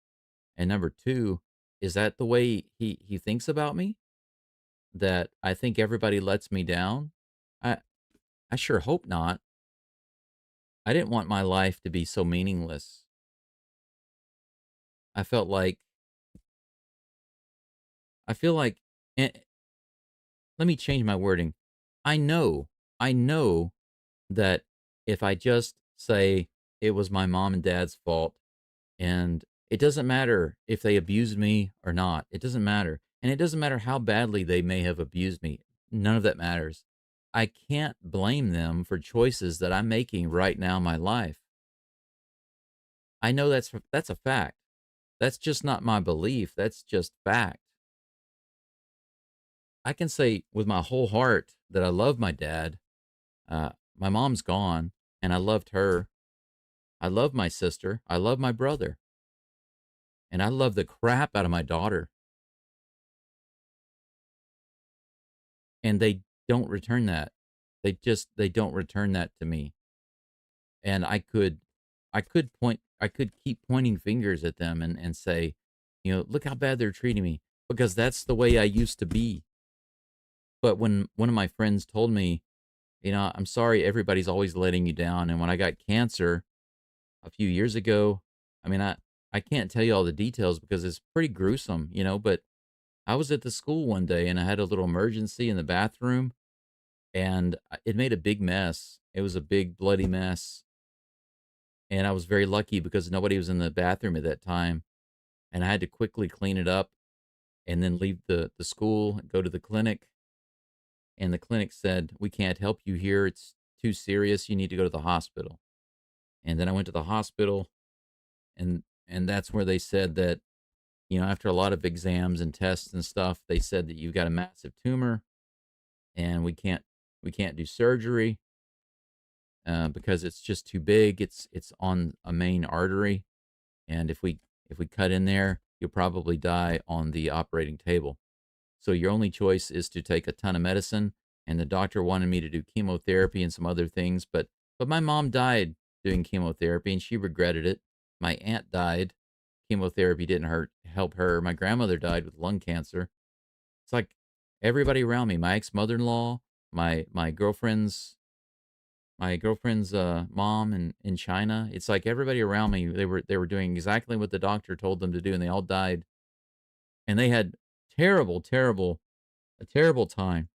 Speaker 1: And number two, is that the way he thinks about me? That I think everybody lets me down? I I sure hope not. I didn't want my life to be so meaningless. I felt like I feel like eh, let me change my wording. I know, I know that if I just say it was my mom and dad's fault, and it doesn't matter if they abused me or not, it doesn't matter. And it doesn't matter how badly they may have abused me. None of that matters. I can't blame them for choices that I'm making right now in my life. I know that's a fact. That's just not my belief. That's just fact. I can say with my whole heart that I love my dad. My mom's gone, and I loved her. I love my sister. I love my brother. And I love the crap out of my daughter. And they don't return that. They don't return that to me. And I could keep pointing fingers at them and say, look how bad they're treating me because that's the way I used to be. But when one of my friends told me, I'm sorry everybody's always letting you down, and when I got cancer a few years ago, I mean, I can't tell you all the details because it's pretty gruesome, but I was at the school one day and I had a little emergency in the bathroom, and it made a big mess. It was a big bloody mess, and I was very lucky because nobody was in the bathroom at that time, and I had to quickly clean it up and then leave the school and go to the clinic, and the clinic said, "We can't help you here. It's too serious. You need to go to the hospital." And then I went to the hospital, and that's where they said that, after a lot of exams and tests and stuff, they said that you've got a massive tumor, and we can't do surgery because it's just too big. It's on a main artery, and if we cut in there, you'll probably die on the operating table. So your only choice is to take a ton of medicine. And the doctor wanted me to do chemotherapy and some other things, but my mom died doing chemotherapy, and she regretted it. My aunt died. Chemotherapy didn't help her. My grandmother died with lung cancer. It's like everybody around me, my ex-mother-in-law, my girlfriend's mom in China. It's like everybody around me, they were doing exactly what the doctor told them to do, and they all died. And they had terrible, terrible, a terrible time.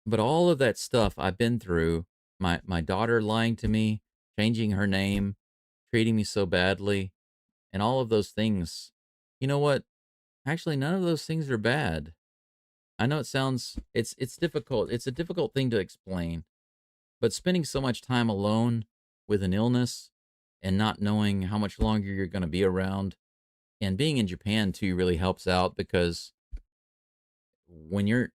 Speaker 1: But all of that stuff I've been through, my daughter lying to me, changing her name, treating me so badly, and all of those things. You know what? Actually, none of those things are bad. I know it's difficult. It's a difficult thing to explain, but spending so much time alone with an illness and not knowing how much longer you're going to be around, and being in Japan too really helps out because when you're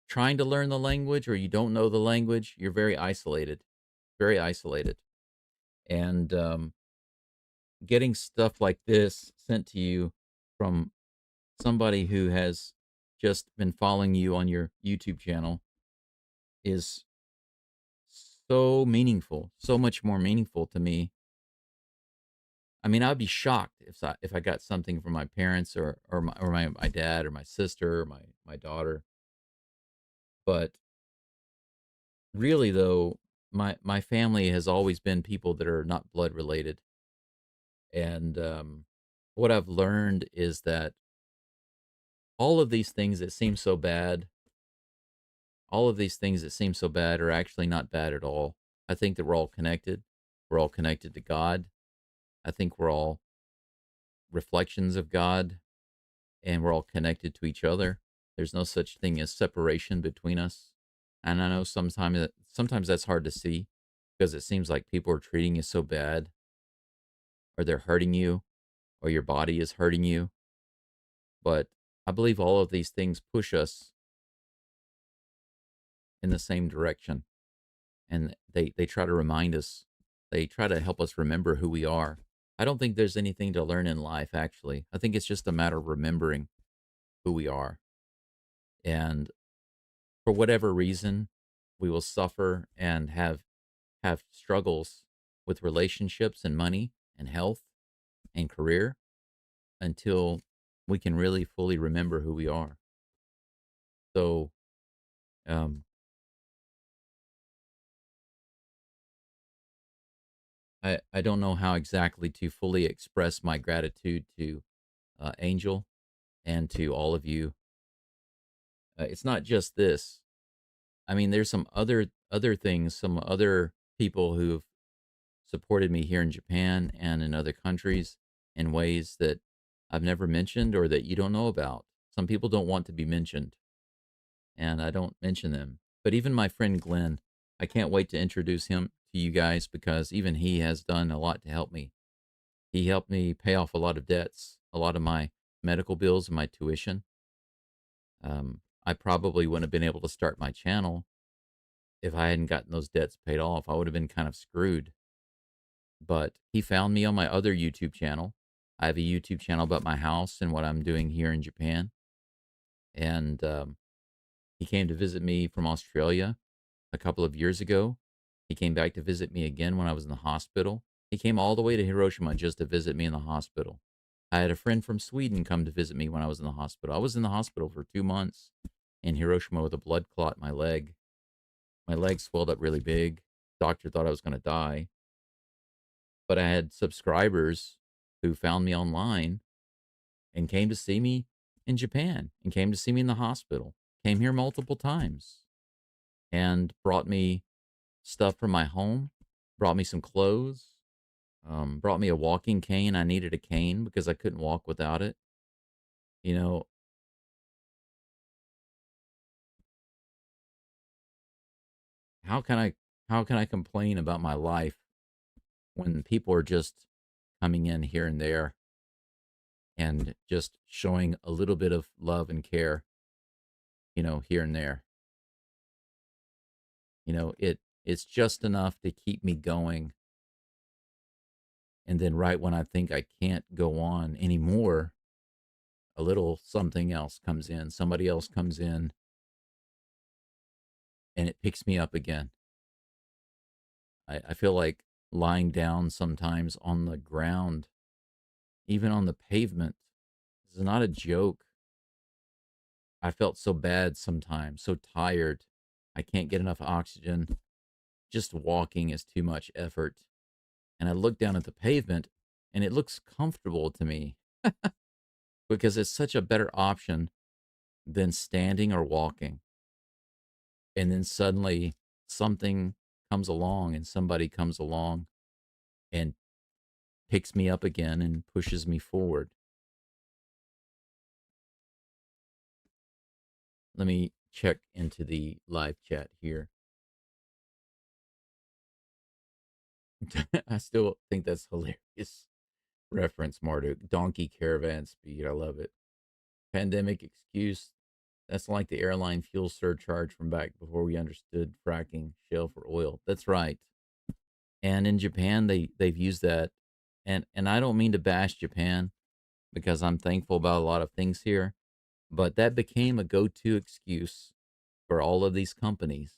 Speaker 1: trying to learn the language or you don't know the language, you're very isolated, very isolated. And getting stuff like this sent to you from somebody who has just been following you on your YouTube channel is so meaningful, so much more meaningful to me. I mean, I'd be shocked if I got something from my parents or my dad or my sister or my daughter. But really, though, my family has always been people that are not blood related, and what I've learned is that all of these things that seem so bad, all of these things that seem so bad are actually not bad at all. I think that we're all connected. We're all connected to God. I think we're all reflections of God, and we're all connected to each other. There's no such thing as separation between us. And I know sometimes that's hard to see because it seems like people are treating you so bad, or they're hurting you, or your body is hurting you. But I believe all of these things push us in the same direction, and they try to remind us. They try to help us remember who we are. I don't think there's anything to learn in life, actually. I think it's just a matter of remembering who we are. And for whatever reason, we will suffer and have struggles with relationships and money and health and career until we can really fully remember who we are. So, um, I don't know how exactly to fully express my gratitude to Angel and to all of you. It's not just this. I mean, there's some other things, some other people who've supported me here in Japan and in other countries in ways that I've never mentioned or that you don't know about. Some people don't want to be mentioned, and I don't mention them. But even my friend Glenn, I can't wait to introduce him to you guys because even he has done a lot to help me. He helped me pay off a lot of debts, a lot of my medical bills and my tuition. I probably wouldn't have been able to start my channel if I hadn't gotten those debts paid off. I would have been kind of screwed. But he found me on my other YouTube channel. I have a YouTube channel about my house and what I'm doing here in Japan. And he came to visit me from Australia a couple of years ago. He came back to visit me again when I was in the hospital. He came all the way to Hiroshima just to visit me in the hospital. I had a friend from Sweden come to visit me when I was in the hospital. I was in the hospital for 2 months in Hiroshima with a blood clot in my leg. My leg swelled up really big. Doctor thought I was going to die. But I had subscribers who found me online and came to see me in Japan and came to see me in the hospital, came here multiple times and brought me stuff from my home, brought me some clothes, brought me a walking cane. I needed a cane because I couldn't walk without it. You know, how can I how can I complain about my life when people are just coming in here and there and just showing a little bit of love and care, here and there. It's just enough to keep me going. And then right when I think I can't go on anymore, a little something else comes in. Somebody else comes in and it picks me up again. I feel like lying down sometimes on the ground, even on the pavement. This is not a joke. I felt so bad sometimes, so tired. I can't get enough oxygen. Just walking is too much effort. And I look down at the pavement and it looks comfortable to me because it's such a better option than standing or walking. And then suddenly something comes along and somebody comes along and picks me up again and pushes me forward. Let me check into the live chat here. I still think that's hilarious reference, Marduk. Donkey caravan speed. I love it. Pandemic excuse. That's like the airline fuel surcharge from back before we understood fracking shale for oil. That's right. And in Japan, they've used that. And I don't mean to bash Japan because I'm thankful about a lot of things here, but that became a go-to excuse for all of these companies.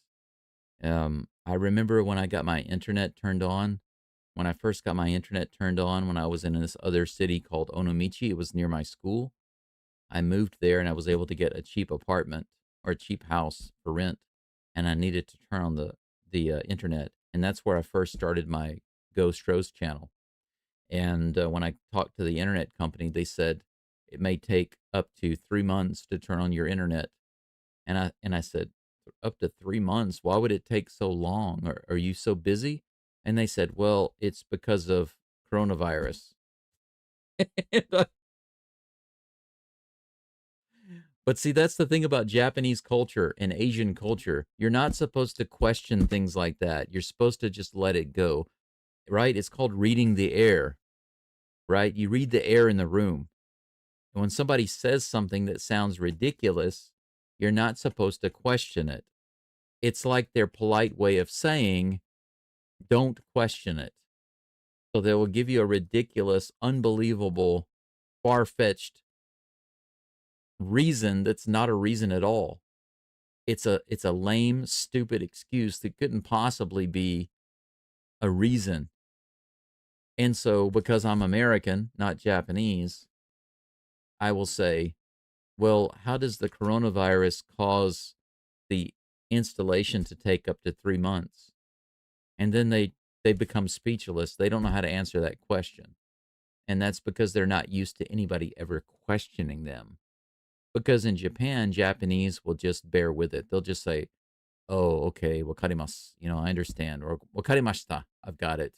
Speaker 1: I remember when I got my internet turned on. When I first got my internet turned on, when I was in this other city called Onomichi, it was near my school. I moved there and I was able to get a cheap apartment or a cheap house for rent, and I needed to turn on the internet. and that's where I first started my Ghost Rose channel. And when I talked to the internet company, they said it may take up to 3 months to turn on your internet. And I said, up to 3 months? Why would it take so long? Are you so busy? And they said, well, it's because of coronavirus. But see, that's the thing about Japanese culture and Asian culture. You're not supposed to question things like that. You're supposed to just let it go, right? It's called reading the air, right? You read the air in the room. And when somebody says something that sounds ridiculous, you're not supposed to question it. It's like their polite way of saying, don't question it. So they will give you a ridiculous, unbelievable, far fetched reason that's not a reason at all. It's a lame, stupid excuse that couldn't possibly be a reason. And so because I'm American, not Japanese, I will say, well, how does the coronavirus cause the installation to take up to 3 months? And then they become speechless. They don't know how to answer that question. And that's because they're not used to anybody ever questioning them. Because in Japan, Japanese will just bear with it. They'll just say, "Oh, okay, wakarimasu. I understand." Or "wakarimashita. I've got it."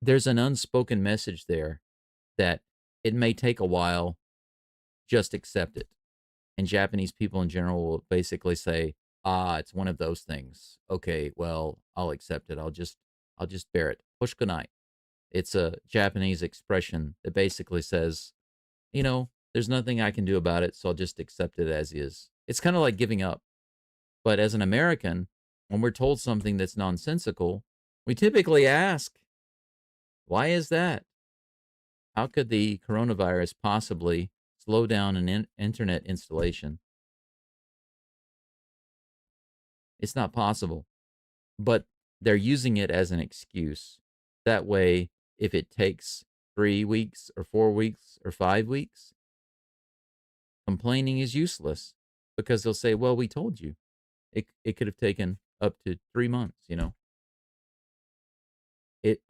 Speaker 1: There's an unspoken message there that it may take a while, just accept it. And Japanese people in general will basically say, "Ah, it's one of those things. Okay, well, I'll accept it. I'll just bear it." Hoshikunai. It's a Japanese expression that basically says, there's nothing I can do about it, so I'll just accept it as is. It's kind of like giving up. But as an American, when we're told something that's nonsensical, we typically ask, why is that? How could the coronavirus possibly slow down an internet installation? It's not possible. But they're using it as an excuse. That way, if it takes 3 weeks or 4 weeks or 5 weeks, complaining is useless because they'll say, well, we told you. It could have taken up to 3 months.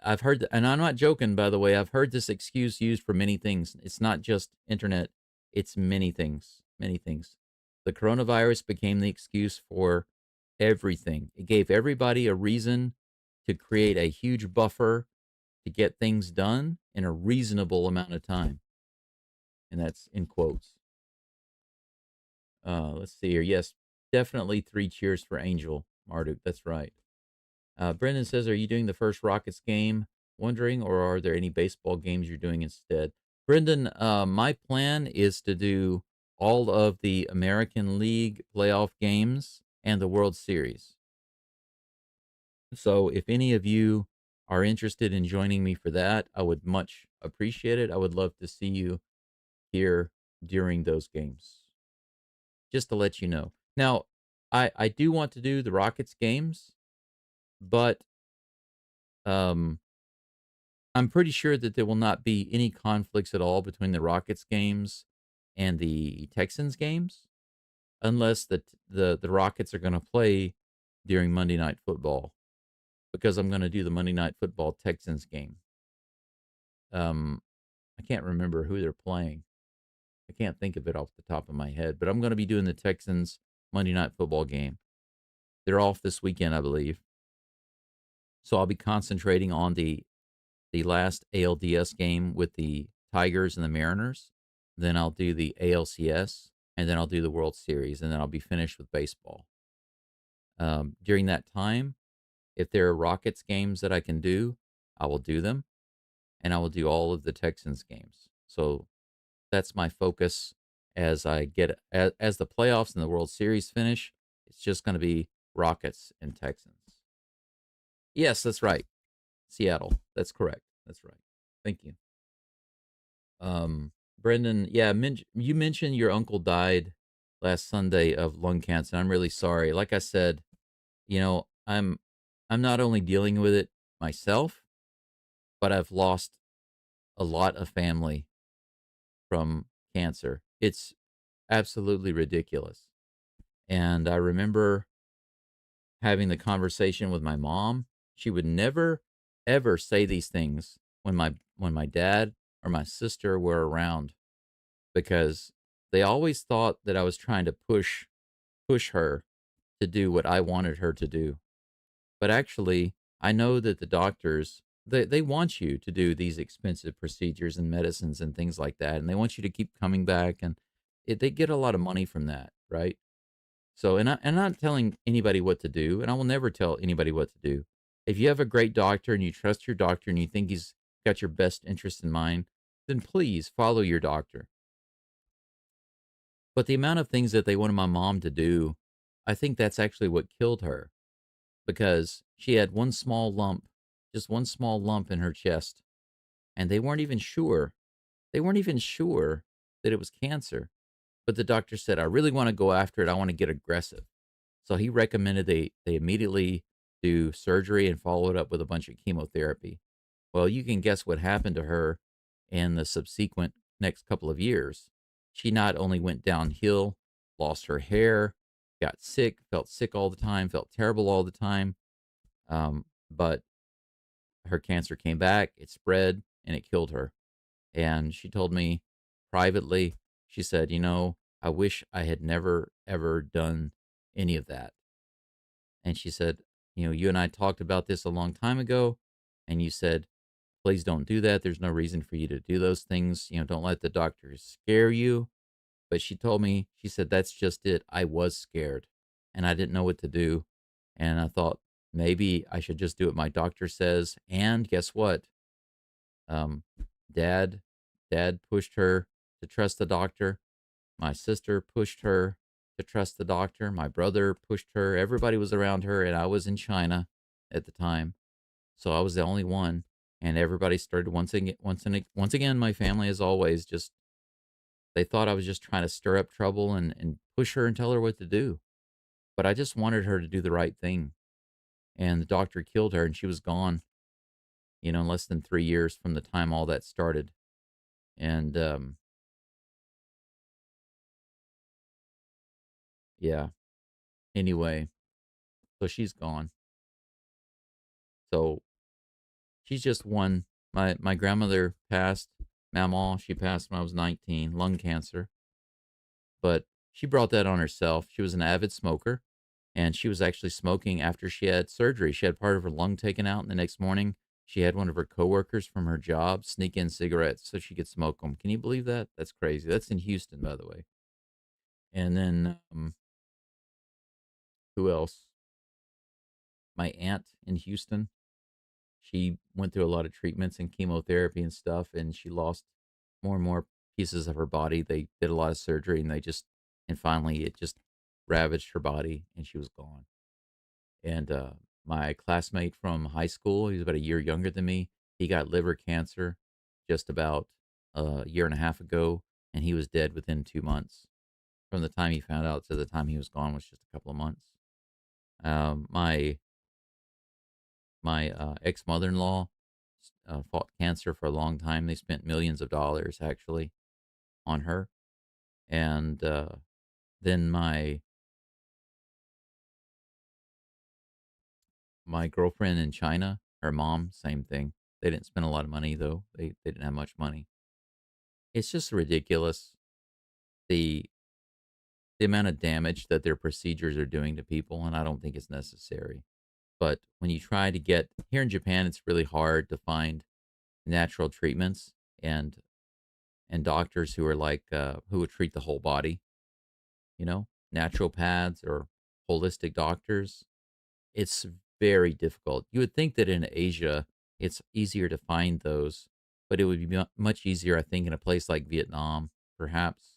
Speaker 1: I've heard, and I'm not joking, by the way. I've heard this excuse used for many things. It's not just internet; it's many things. Many things. The coronavirus became the excuse for everything. It gave everybody a reason to create a huge buffer to get things done in a reasonable amount of time, and that's in quotes. Let's see here. Yes, definitely 3 cheers for Angel Marduk. That's right. Brendan says, "Are you doing the first Rockets game? Wondering, or are there any baseball games you're doing instead?" Brendan, my plan is to do all of the American League playoff games and the World Series. So if any of you are interested in joining me for that, I would much appreciate it. I would love to see you here during those games. Just to let you know. Now, I do want to do the Rockets games, but um I'm pretty sure that there will not be any conflicts at all between the Rockets games and the Texans games, unless the Rockets are going to play during Monday Night Football, because I'm going to do the Monday Night Football Texans game. Um, I can't remember who they're playing. I can't think of it off the top of my head, but I'm going to be doing the Texans Monday Night Football game. They're off this weekend, I believe. So I'll be concentrating on the last ALDS game with the Tigers and the Mariners. Then I'll do the ALCS, and then I'll do the World Series, and then I'll be finished with baseball. During that time, if there are Rockets games that I can do, I will do them, and I will do all of the Texans games. So that's my focus as I get as the playoffs and the World Series finish. It's just going to be Rockets and Texans. Yes, that's right. Seattle. That's correct. That's right. Thank you. Brendan, yeah, you mentioned your uncle died last Sunday of lung cancer. I'm really sorry. Like I said, I'm not only dealing with it myself, but I've lost a lot of family from cancer. It's absolutely ridiculous. And I remember having the conversation with my mom, she would never ever say these things when my dad or my sister were around because they always thought that I was trying to push her to do what I wanted her to do. But actually, I know that the doctors they want you to do these expensive procedures and medicines and things like that, and they want you to keep coming back, and they get a lot of money from that, right? So, and I'm not telling anybody what to do, and I will never tell anybody what to do. If you have a great doctor and you trust your doctor and you think he's got your best interest in mind, then please follow your doctor. But the amount of things that they wanted my mom to do, I think that's actually what killed her because she had one small lump, just one small lump in her chest, and they weren't even sure. They weren't even sure that it was cancer. But the doctor said, I really want to go after it. I want to get aggressive. So he recommended they immediately do surgery and follow it up with a bunch of chemotherapy. Well, you can guess what happened to her in the subsequent next couple of years. She not only went downhill, lost her hair, got sick, felt sick all the time, felt terrible all the time. But her cancer came back, it spread, and it killed her. And she told me privately, she said, I wish I had never, ever done any of that. And she said, you and I talked about this a long time ago, and you said, please don't do that. There's no reason for you to do those things. Don't let the doctors scare you. But she told me, she said, that's just it. I was scared and I didn't know what to do. And I thought maybe I should just do what my doctor says. And guess what? Um, dad, dad pushed her to trust the doctor. My sister pushed her to trust the doctor. My brother pushed her. Everybody was around her, and I was in China at the time, so I was the only one. And everybody started once again. My family, as always, just they thought I was just trying to stir up trouble and push her and tell her what to do. But I just wanted her to do the right thing. And the doctor killed her, and she was gone. In less than 3 years from the time all that started. And yeah. Anyway, so she's gone. So she's just one. My grandmother passed. Mama, she passed when I was 19, lung cancer. But she brought that on herself. She was an avid smoker, and she was actually smoking after she had surgery. She had part of her lung taken out, and the next morning she had one of her coworkers from her job sneak in cigarettes so she could smoke them. Can you believe that? That's crazy. That's in Houston, by the way. And then who else? My aunt in Houston. She went through a lot of treatments and chemotherapy and stuff, and she lost more and more pieces of her body. They did a lot of surgery, and and finally it just ravaged her body, and she was gone. And my classmate from high school, he was about a year younger than me. He got liver cancer just about a year and a half ago, and he was dead within 2 months. From the time he found out to the time he was gone was just a couple of months. My ex mother in law fought cancer for a long time. They spent millions of dollars actually on her, and then my girlfriend in China, her mom, same thing. They didn't spend a lot of money though. They didn't have much money. It's just ridiculous the the amount of damage that their procedures are doing to people, and I don't think it's necessary. But when you try to get here in Japan, it's really hard to find natural treatments and doctors who are like who would treat the whole body, naturopaths or holistic doctors. It's very difficult. You would think that in Asia it's easier to find those, but it would be much easier, I think, in a place like Vietnam, perhaps,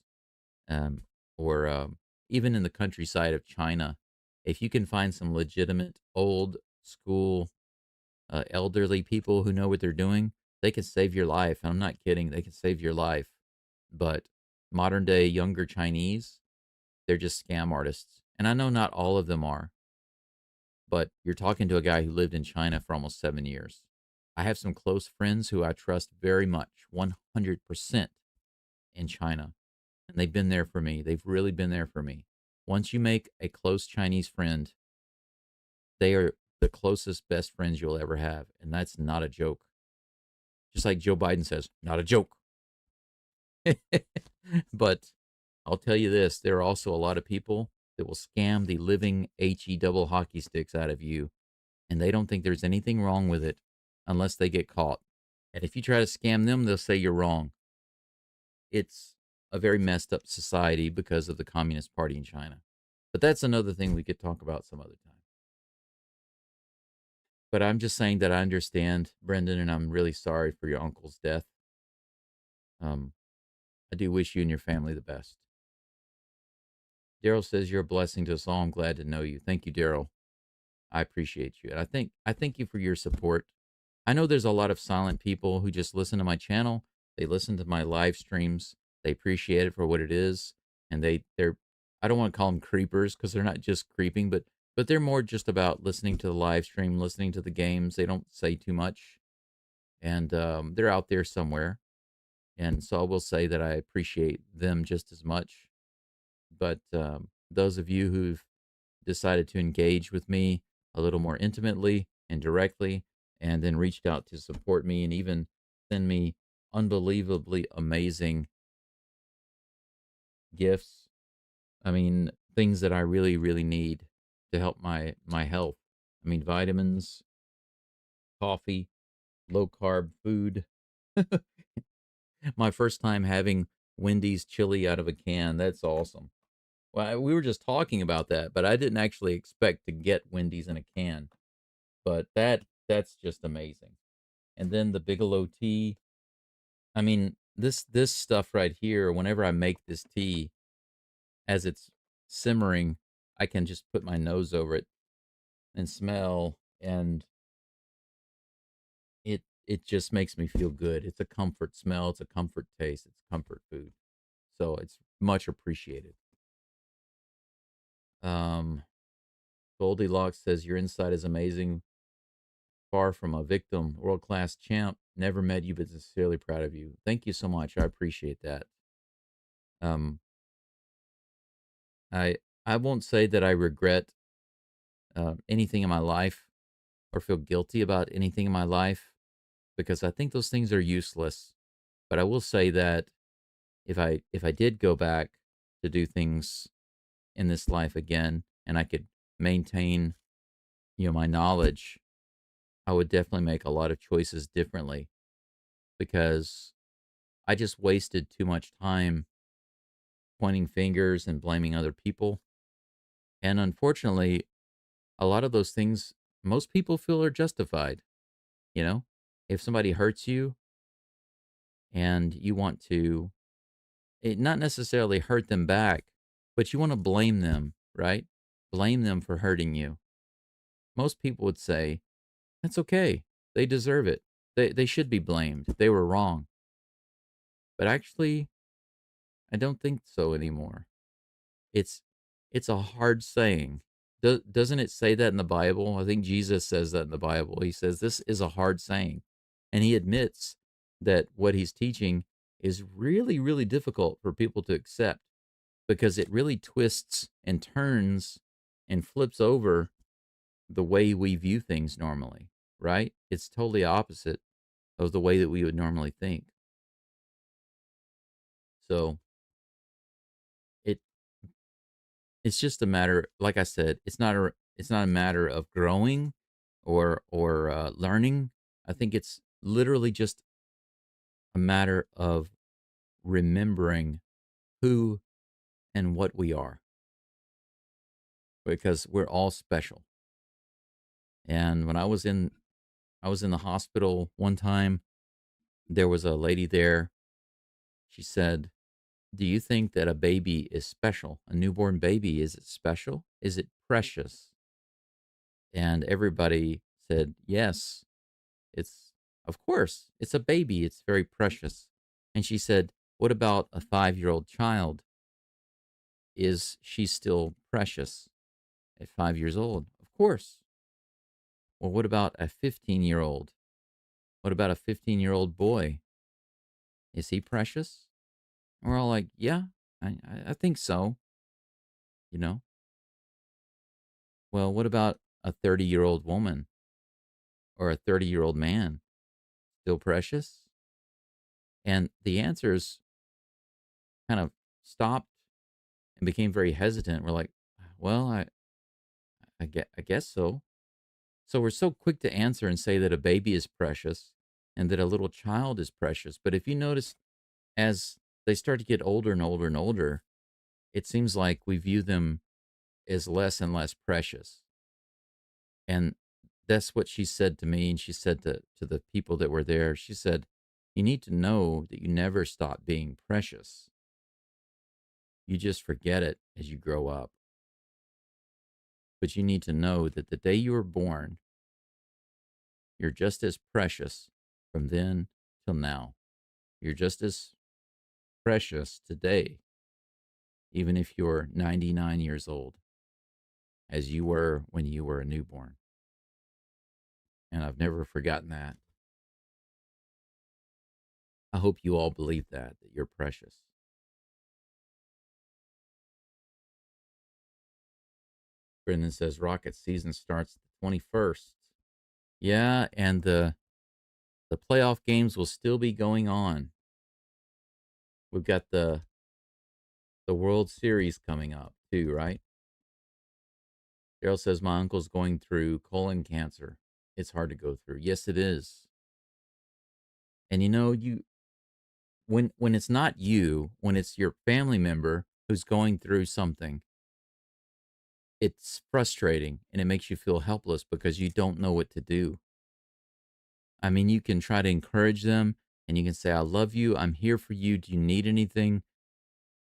Speaker 1: um, or even in the countryside of China. If you can find some legitimate old school elderly people who know what they're doing, they can save your life. And I'm not kidding; they can save your life. But modern day younger Chinese, they're just scam artists. And I know not all of them are, but you're talking to a guy who lived in China for almost 7 years. I have some close friends who I trust very much, 100% in China. And they've been there for me. They've really been there for me. Once you make a close Chinese friend, They are the closest best friends you'll ever have, and that's not a joke. Just like Joe Biden says, not a joke. But I'll tell you this, there are also a lot of people that will scam the living HE double hockey sticks out of you, and they don't think there's anything wrong with it unless they get caught. And if you try to scam them, they'll say you're wrong. It's a very messed up society because of the Communist Party in China. But that's another thing we could talk about some other time. But I'm just saying that I understand, Brendan, and I'm really sorry for your uncle's death. Um, I do wish you and your family the best. Daryl says you're a blessing to us all. I'm glad to know you. Thank you, Daryl. I appreciate you. And I thank you for your support. I know there's a lot of silent people who just listen to my channel. They listen to my live streams. They appreciate it for what it is. And they're I don't want to call them creepers because they're not just creeping, but they're more just about listening to the live stream, listening to the games. They don't say too much. And they're out there somewhere. And so I will say that I appreciate them just as much. But those of you who've decided to engage with me a little more intimately and directly, and then reached out to support me and even send me unbelievably amazing gifts. I mean, things that I really, really need to help my health. I mean, vitamins, coffee, low carb food. My first time having Wendy's chili out of a can. That's awesome. Well, we were just talking about that, but I didn't actually expect to get Wendy's in a can. But that's just amazing. And then the Bigelow tea. I mean, this stuff right here, whenever I make this tea, as it's simmering, I can just put my nose over it and smell, and it just makes me feel good. It's a comfort smell, it's a comfort taste, it's comfort food. So it's much appreciated. Um Goldilocks says your insight is amazing. Far from a victim, world class champ. Never met you, but sincerely proud of you. Thank you so much. I appreciate that. Um, I I won't say that I regret anything in my life or feel guilty about anything in my life because I think those things are useless. But I will say that if I did go back to do things in this life again, and I could maintain my knowledge, I would definitely make a lot of choices differently because I just wasted too much time pointing fingers and blaming other people. And unfortunately, a lot of those things most people feel are justified. You know, if somebody hurts you and you want to not necessarily hurt them back, but you want to blame them, right? Blame them for hurting you. Most people would say, that's okay. They deserve it. They should be blamed. They were wrong. But actually, I don't think so anymore. It's it's a hard saying. Doesn't it say that in the Bible? I think Jesus says that in the Bible. He says this is a hard saying. And he admits that what he's teaching is really, really difficult for people to accept because it really twists and turns and flips over the way we view things normally, right? It's totally opposite of the way that we would normally think. So it it's just a matter, like I said, it's not a matter of growing or learning. I think it's literally just a matter of remembering who and what we are because we're all special. And when I was in the hospital one time, there was a lady there. She said, "Do you think that a baby is special? A newborn baby, is it special? Is it precious?" And everybody said, "Yes, it's, of course, it's a baby. It's very precious." And she said, "What about a 5-year-old child? Is she still precious at 5 years old?" Of course. Well, what about a 15-year-old? What about a 15-year-old boy? Is he precious? And we're all like, yeah, I think so, you know? Well, what about a 30-year-old woman or a 30-year-old man still precious? And the answers kind of stopped and became very hesitant. We're like, well, I guess so. So we're so quick to answer and say that a baby is precious and that a little child is precious. But if you notice, as they start to get older and older and older, it seems like we view them as less and less precious. And that's what she said to me. And she said to the people that were there, she said, you need to know that you never stop being precious. You just forget it as you grow up. But you need to know that the day you were born, you're just as precious from then till now. You're just as precious today, even if you're 99 years old, as you were when you were a newborn. And I've never forgotten that. I hope you all believe that you're precious. Brendan says rocket season starts the 21st. Yeah, and the playoff games will still be going on. We've got the World Series coming up too, right? Daryl says my uncle's going through colon cancer. It's hard to go through. Yes, it is. And you know, you when it's not you, when it's your family member who's going through something, it's frustrating and it makes you feel helpless because you don't know what to do. I mean, you can try to encourage them and you can say, I love you. I'm here for you. Do you need anything?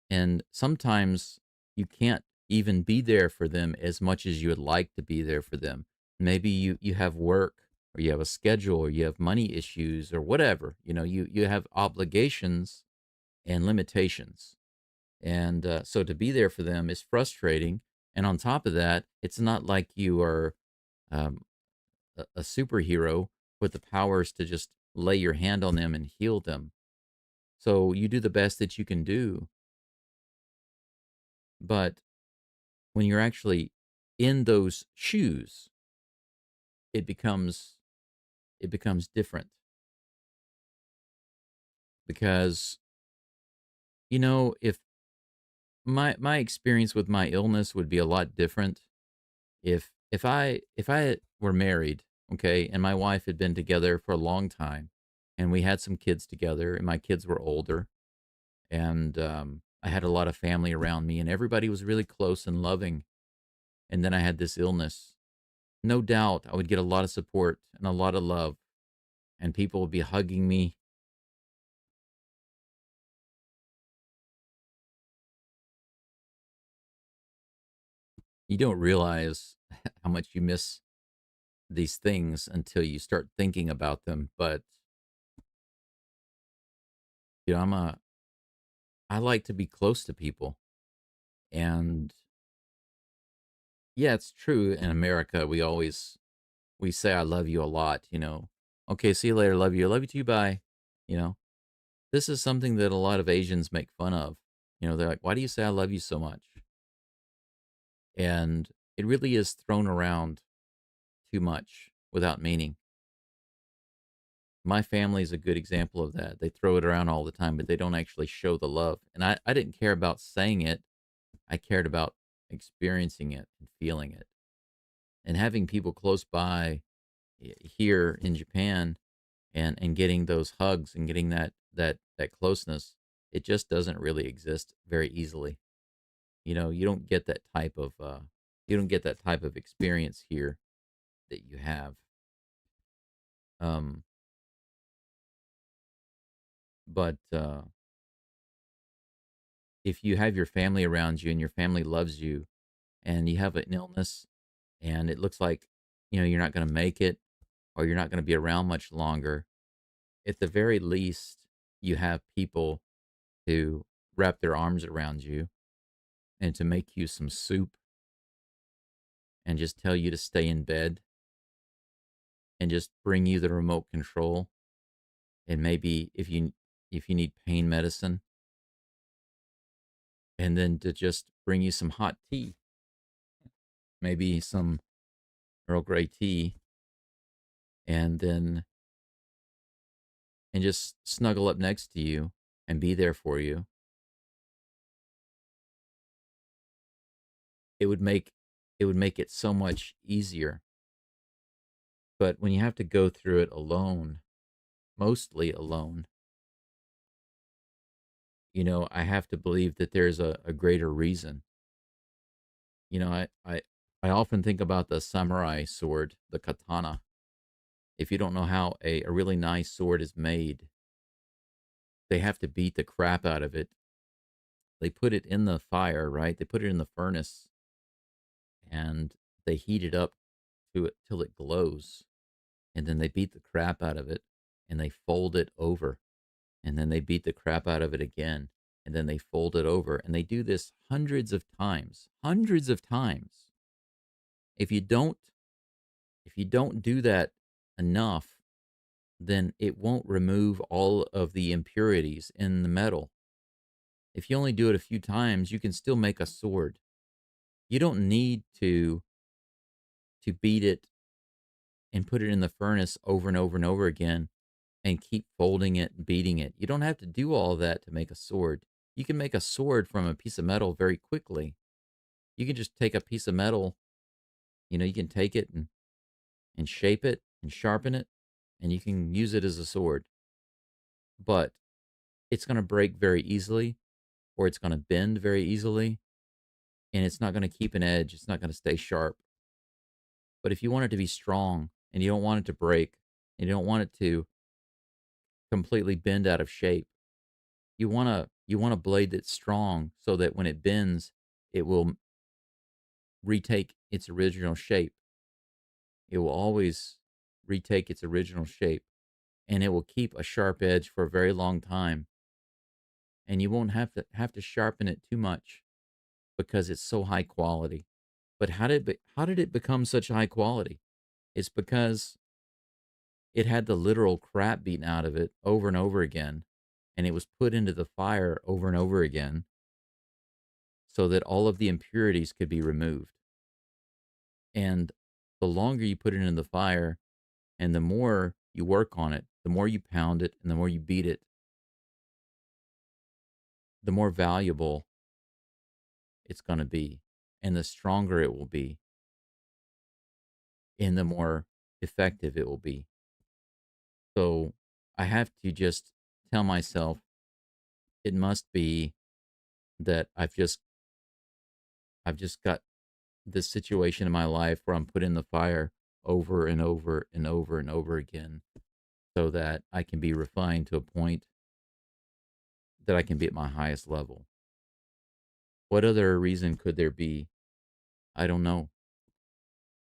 Speaker 1: And sometimes you can't even be there for them as much as you would like to be there for them. Maybe you have work or you have a schedule or you have money issues or whatever. You know, you have obligations and limitations. And so to be there for them is frustrating. And on top of that, it's not like you are um, a superhero with the powers to just lay your hand on them and heal them. So you do the best that you can do. But when you're actually in those shoes, it becomes it becomes different because you know if my experience with my illness would be a lot different if I were married, okay, and my wife had been together for a long time, and we had some kids together, and my kids were older, and I had a lot of family around me, and everybody was really close and loving, and then I had this illness. No doubt, I would get a lot of support and a lot of love, and people would be hugging me. You don't realize how much you miss these things until you start thinking about them. But you know, I like to be close to people, and yeah, it's true. In America, we say I love you a lot. You know, okay, see you later, love you too, bye. You know, this is something that a lot of Asians make fun of. You know, they're like, why do you say I love you so much? And it really is thrown around too much without meaning. My family is a good example of that. They throw it around all the time, but they don't actually show the love. And I didn't care about saying it. I cared about experiencing it and feeling it. And having people close by here in Japan and getting those hugs and getting that closeness, it just doesn't really exist very easily. You know, you don't get that type of experience here that you have. Um, but if you have your family around you and your family loves you and you have an illness and it looks like, you know, you're not going to make it or you're not going to be around much longer, at the very least, you have people to wrap their arms around you and to make you some soup and just tell you to stay in bed and just bring you the remote control and maybe if you need pain medicine and then to just bring you some hot tea, maybe some Earl Grey tea, and then and just snuggle up next to you and be there for you, it would make it so much easier. But when you have to go through it alone, mostly alone, I have to believe that there's a greater reason. I often think about the samurai sword, the katana. If you don't know how a really nice sword is made, they have to beat the crap out of it. They put it in the fire, right? They put it in the furnace and they heat it up to it till it glows. And then they beat the crap out of it and they fold it over. And then they beat the crap out of it again. And then they fold it over. And they do this hundreds of times. Hundreds of times. If you don't do that enough, then it won't remove all of the impurities in the metal. If you only do it a few times, you can still make a sword. You don't need to beat it and put it in the furnace over and over and over again and keep folding it and beating it. You don't have to do all that to make a sword. You can make a sword from a piece of metal very quickly. You can just take a piece of metal, you can take it and shape it and sharpen it, and you can use it as a sword. But it's going to break very easily, or it's going to bend very easily, and it's not going to keep an edge. It's not going to stay sharp. But if you want it to be strong and you don't want it to break, and you don't want it to completely bend out of shape, you want a blade that's strong so that when it bends, it will retake its original shape. It will always retake its original shape, and it will keep a sharp edge for a very long time. And you won't have to sharpen it too much because it's so high quality. But how did it become such high quality? It's because it had the literal crap beaten out of it over and over again, and it was put into the fire over and over again so that all of the impurities could be removed. And the longer you put it in the fire and the more you work on it, the more you pound it and the more you beat it, the more valuable it's going to be and the stronger it will be and the more effective it will be. So I have to just tell myself it must be that I've just got this situation in my life where I'm put in the fire over and over and over and over again so that I can be refined to a point that I can be at my highest level. What other reason could there be? I don't know,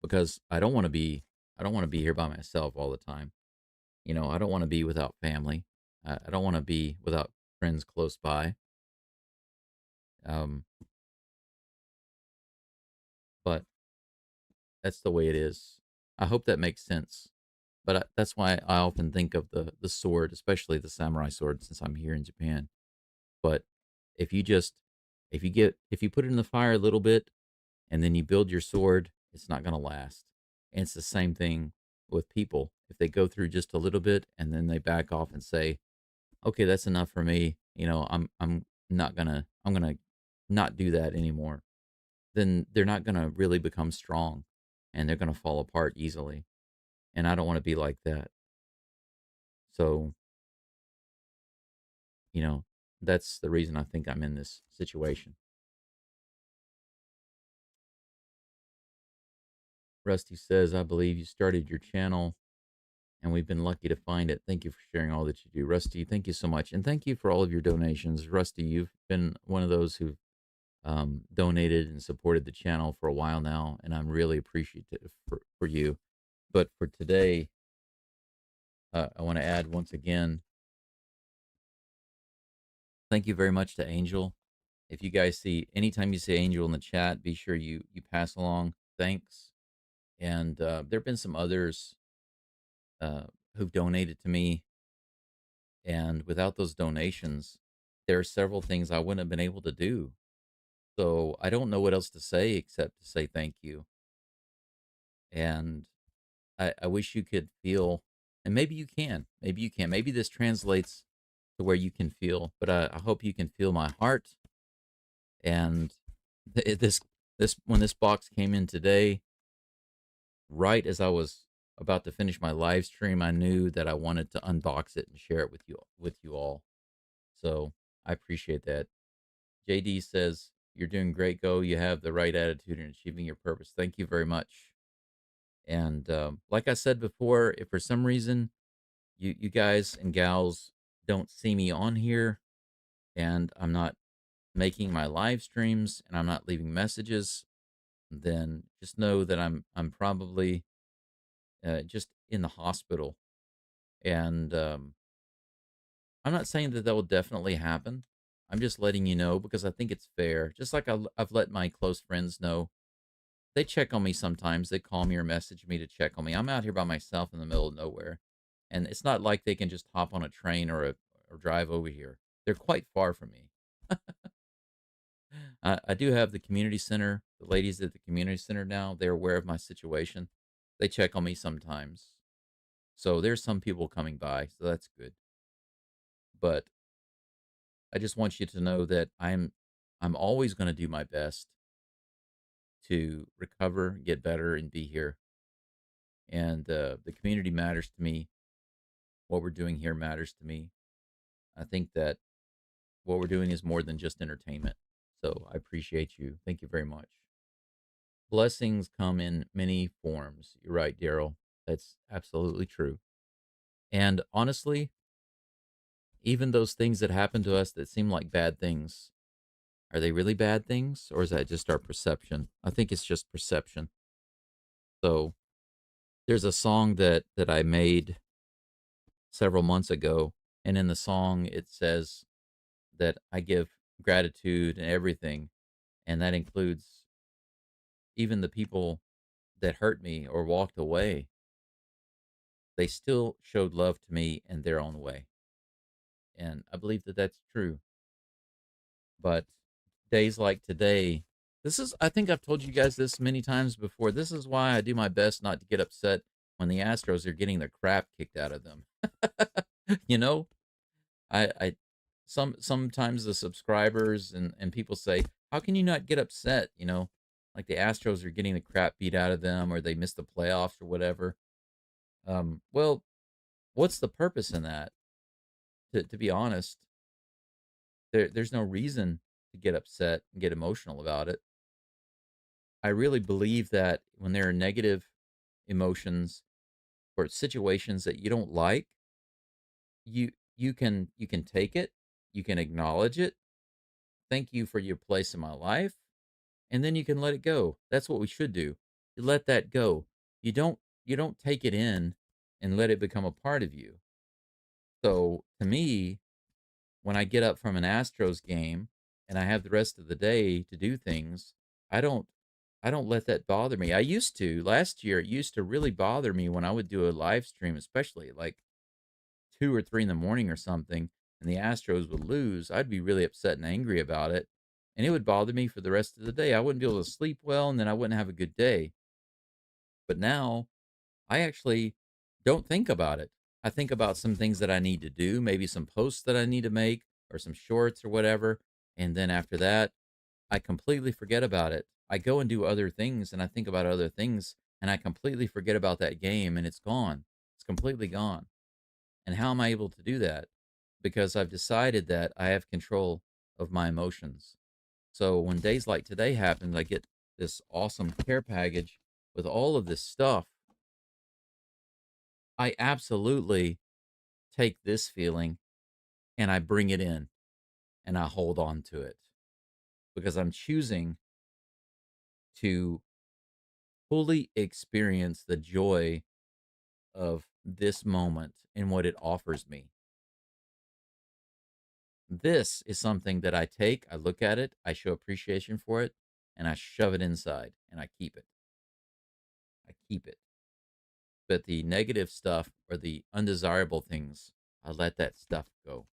Speaker 1: because I don't want to be here by myself all the time. I don't want to be without family. I don't want to be without friends close by. Um, but that's the way it is. I hope that makes sense. But that's why I often think of the sword, especially the samurai sword, since I'm here in Japan. But if you just if you put it in the fire a little bit and then you build your sword, it's not going to last. And it's the same thing with people. If they go through just a little bit and then they back off and say, "Okay, that's enough for me. I'm gonna not do that anymore." Then they're not gonna really become strong, and they're gonna fall apart easily. And I don't want to be like that. So you know, that's the reason I think I'm in this situation. Rusty says, I believe you started your channel and we've been lucky to find it. Thank you for sharing all that you do. Rusty, thank you so much. And thank you for all of your donations. Rusty, you've been one of those who donated and supported the channel for a while now, and I'm really appreciative for you. But for today, I want to add once again, thank you very much to Angel. If you guys see, anytime you say Angel in the chat, be sure you pass along thanks. And there have been some others uh, who've donated to me. And without those donations, there are several things I wouldn't have been able to do. So I don't know what else to say except to say thank you. And I wish you could feel, and maybe you can, maybe you can, maybe this translates to where you can feel, but I hope you can feel my heart. And this when this box came in today, right as I was about to finish my live stream, I knew that I wanted to unbox it and share it with you all. So I appreciate that. JD says, "You're doing great, Go. You have the right attitude in achieving your purpose." Thank you very much. And like I said before, if for some reason you guys and gals don't see me on here, and I'm not making my live streams and I'm not leaving messages, then just know that I'm probably just in the hospital. And I'm not saying that will definitely happen. I'm just letting you know because I think it's fair. Just like I've let my close friends know, they check on me sometimes. They call me or message me to check on me. I'm out here by myself in the middle of nowhere, and it's not like they can just hop on a train or drive over here. They're quite far from me. I do have the community center. The ladies at the community center now, they're aware of my situation. They check on me sometimes. So there's some people coming by, so that's good. But I just want you to know that I'm always going to do my best to recover, get better, and be here. And the community matters to me. What we're doing here matters to me. I think that what we're doing is more than just entertainment. So I appreciate you. Thank you very much. Blessings come in many forms. You're right, Daryl. That's absolutely true. And honestly, even those things that happen to us that seem like bad things, are they really bad things or is that just our perception? I think it's just perception. So there's a song that I made several months ago, and in the song it says that I give gratitude and everything, and that includes even the people that hurt me or walked away. They still showed love to me in their own way, and I believe that that's true. But days like today, this is, I think I've told you guys this many times before. This is why I do my best not to get upset when the Astros are getting the crap kicked out of them. you know, I sometimes the subscribers and people say, "How can you not get upset?" Like the Astros are getting the crap beat out of them or they missed the playoffs or whatever. Well, what's the purpose in that? To be honest, there's no reason to get upset and get emotional about it. I really believe that when there are negative emotions or situations that you don't like, you can take it, you can acknowledge it, thank you for your place in my life, and then you can let it go. That's what we should do. You let that go. You don't take it in and let it become a part of you. So to me, when I get up from an Astros game and I have the rest of the day to do things, I don't I don't let that bother me. I used to. Last year it used to really bother me when I would do a live stream, especially like 2 or 3 in the morning or something, and the Astros would lose. I'd be really upset and angry about it, and it would bother me for the rest of the day. I wouldn't be able to sleep well, and then I wouldn't have a good day. But now I actually don't think about it. I think about some things that I need to do, maybe some posts that I need to make or some shorts or whatever. And then after that, I completely forget about it. I go and do other things and I think about other things and I completely forget about that game and it's gone. It's completely gone. And how am I able to do that? Because I've decided that I have control of my emotions. So when days like today happen, I get this awesome care package with all of this stuff. I absolutely take this feeling and I bring it in and I hold on to it because I'm choosing to fully experience the joy of this moment and what it offers me. This is something that I take, I look at it, I show appreciation for it, and I shove it inside and I keep it. I keep it. But the negative stuff or the undesirable things, I let that stuff go.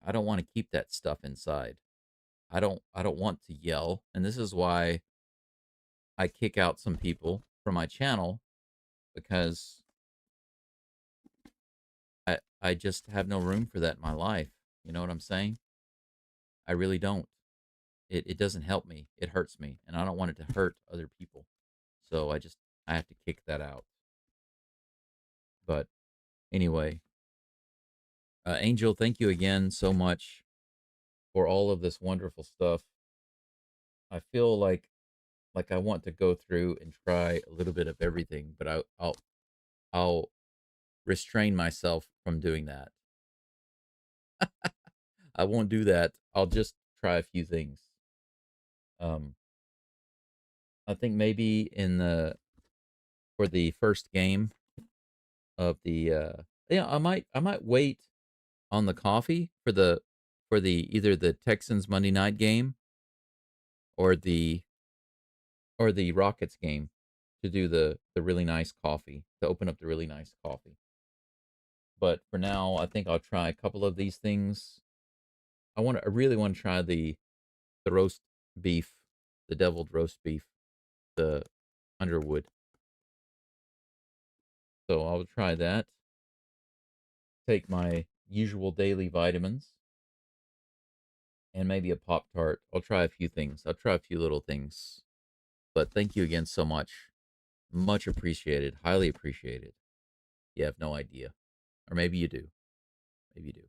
Speaker 1: I don't want to keep that stuff inside. I don't want to yell, and this is why I kick out some people for my channel because I just have no room for that in my life. You know what I'm saying? I really don't. It doesn't help me. It hurts me, and I don't want it to hurt other people. So I have to kick that out. But anyway, Angel, thank you again so much for all of this wonderful stuff. I feel like I want to go through and try a little bit of everything, but I'll restrain myself from doing that. I won't do that. I'll just try a few things. Um, I think maybe in the for the first game of the yeah, I might wait on the coffee for the either the Texans Monday night game or the Rockets game to do the really nice coffee, to open up the really nice coffee. But for now, I think I'll try a couple of these things. I really want to try the roast beef, the deviled roast beef, the Underwood. So I'll try that. Take my usual daily vitamins and maybe a Pop Tart. I'll try a few things. I'll try a few little things. But thank you again so much. Much appreciated. Highly appreciated. You have no idea. Or maybe you do. Maybe you do.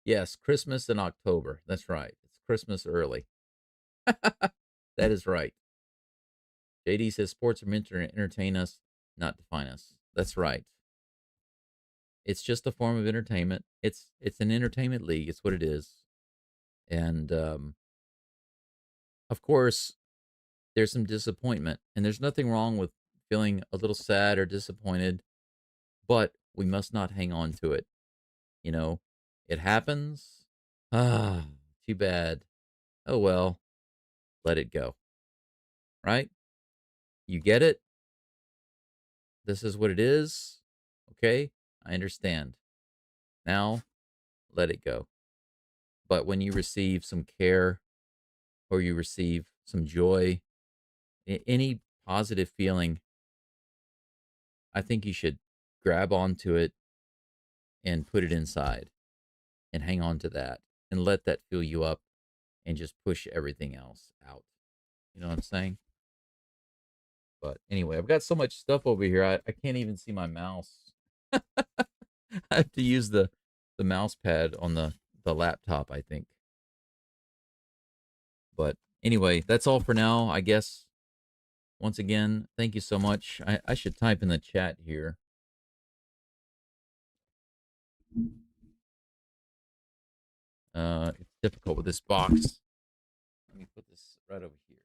Speaker 1: Yes, Christmas in October. That's right. It's Christmas early. That is right. JD says sports are meant to entertain us, not define us. That's right. It's just a form of entertainment. It's an entertainment league. It's what it is. And of course, there's some disappointment, and there's nothing wrong with feeling a little sad or disappointed, but we must not hang on to it. You know, it happens. Ah, too bad. Oh well, let it go. Right? You get it? This is what it is. Okay? I understand. Now, let it go. But when you receive some care or you receive some joy, any positive feeling, I think you should grab onto it and put it inside and hang on to that and let that fill you up and just push everything else out. You know what I'm saying? But anyway, I've got so much stuff over here. I can't even see my mouse. I have to use the mouse pad on the laptop, I think. But anyway, that's all for now, I guess. Once again, thank you so much. I should type in the chat here. It's difficult with this box. Let me put this right over here.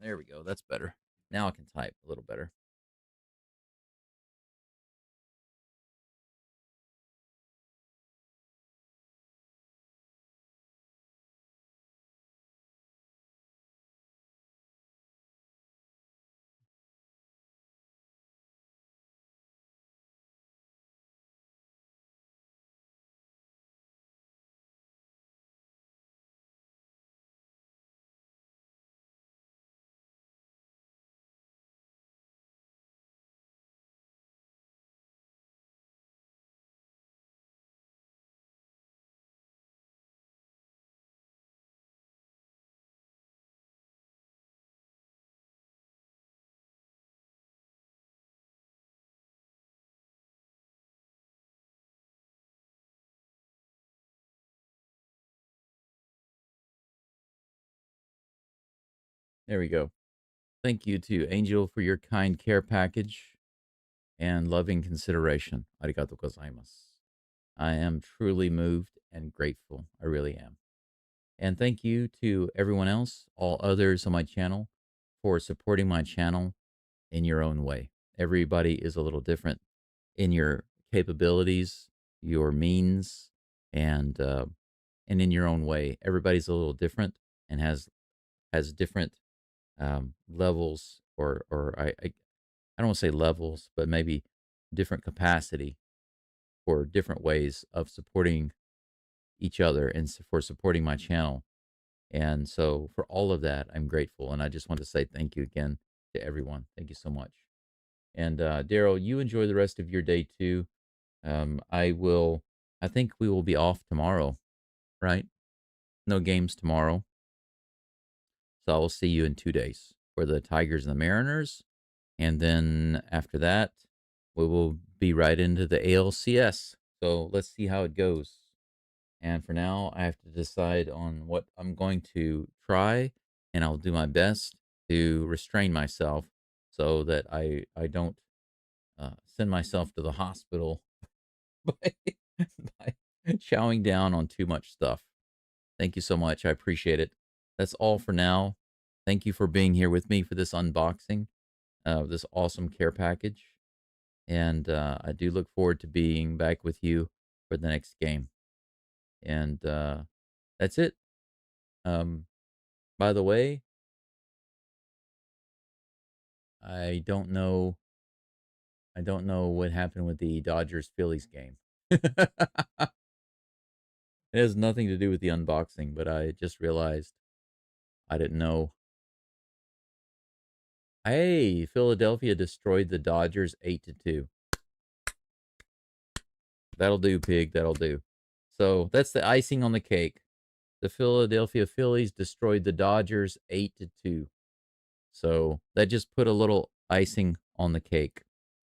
Speaker 1: There we go. That's better. Now I can type a little better. There we go. Thank you to Angel for your kind care package and loving consideration. Arigato gozaimasu. I am truly moved and grateful. I really am. And thank you to everyone else, all others on my channel, for supporting my channel in your own way. Everybody is a little different in your capabilities, your means, and uh, and in your own way. Everybody's a little different and has different levels, or I don't want to say levels, but maybe different capacity for different ways of supporting each other and for supporting my channel. And so for all of that, I'm grateful. And I just want to say thank you again. to everyone. Thank you so much. And Daryl, you enjoy the rest of your day too. I will. I think we will be off tomorrow, right? No games tomorrow, so I will see you in 2 days for the Tigers and the Mariners, and then after that, we will be right into the ALCS. So let's see how it goes. And for now, I have to decide on what I'm going to try, and I'll do my best to restrain myself so that I don't send myself to the hospital by, by chowing down on too much stuff. Thank you so much. I appreciate it. That's all for now. Thank you for being here with me for this unboxing of this awesome care package. And I do look forward to being back with you for the next game. And that's it. Um, by the way, I don't know. I don't know what happened with the Dodgers Phillies game. It has nothing to do with the unboxing, but I just realized I didn't know. Hey, Philadelphia destroyed the Dodgers 8-2. That'll do, pig. That'll do. So that's the icing on the cake. The Philadelphia Phillies destroyed the Dodgers 8-2. So that just put a little icing on the cake.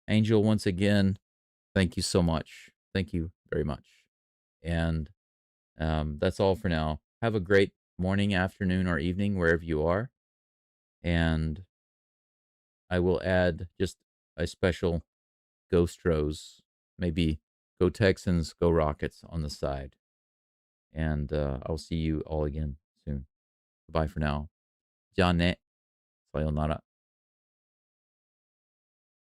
Speaker 1: Angel, once again, thank you so much. Thank you very much. And that's all for now. Have a great morning, afternoon, or evening, wherever you are. And I will add just a special Go Stros, maybe Go Texans, Go Rockets on the side. And I'll see you all again soon. Bye for now. John Sayonara.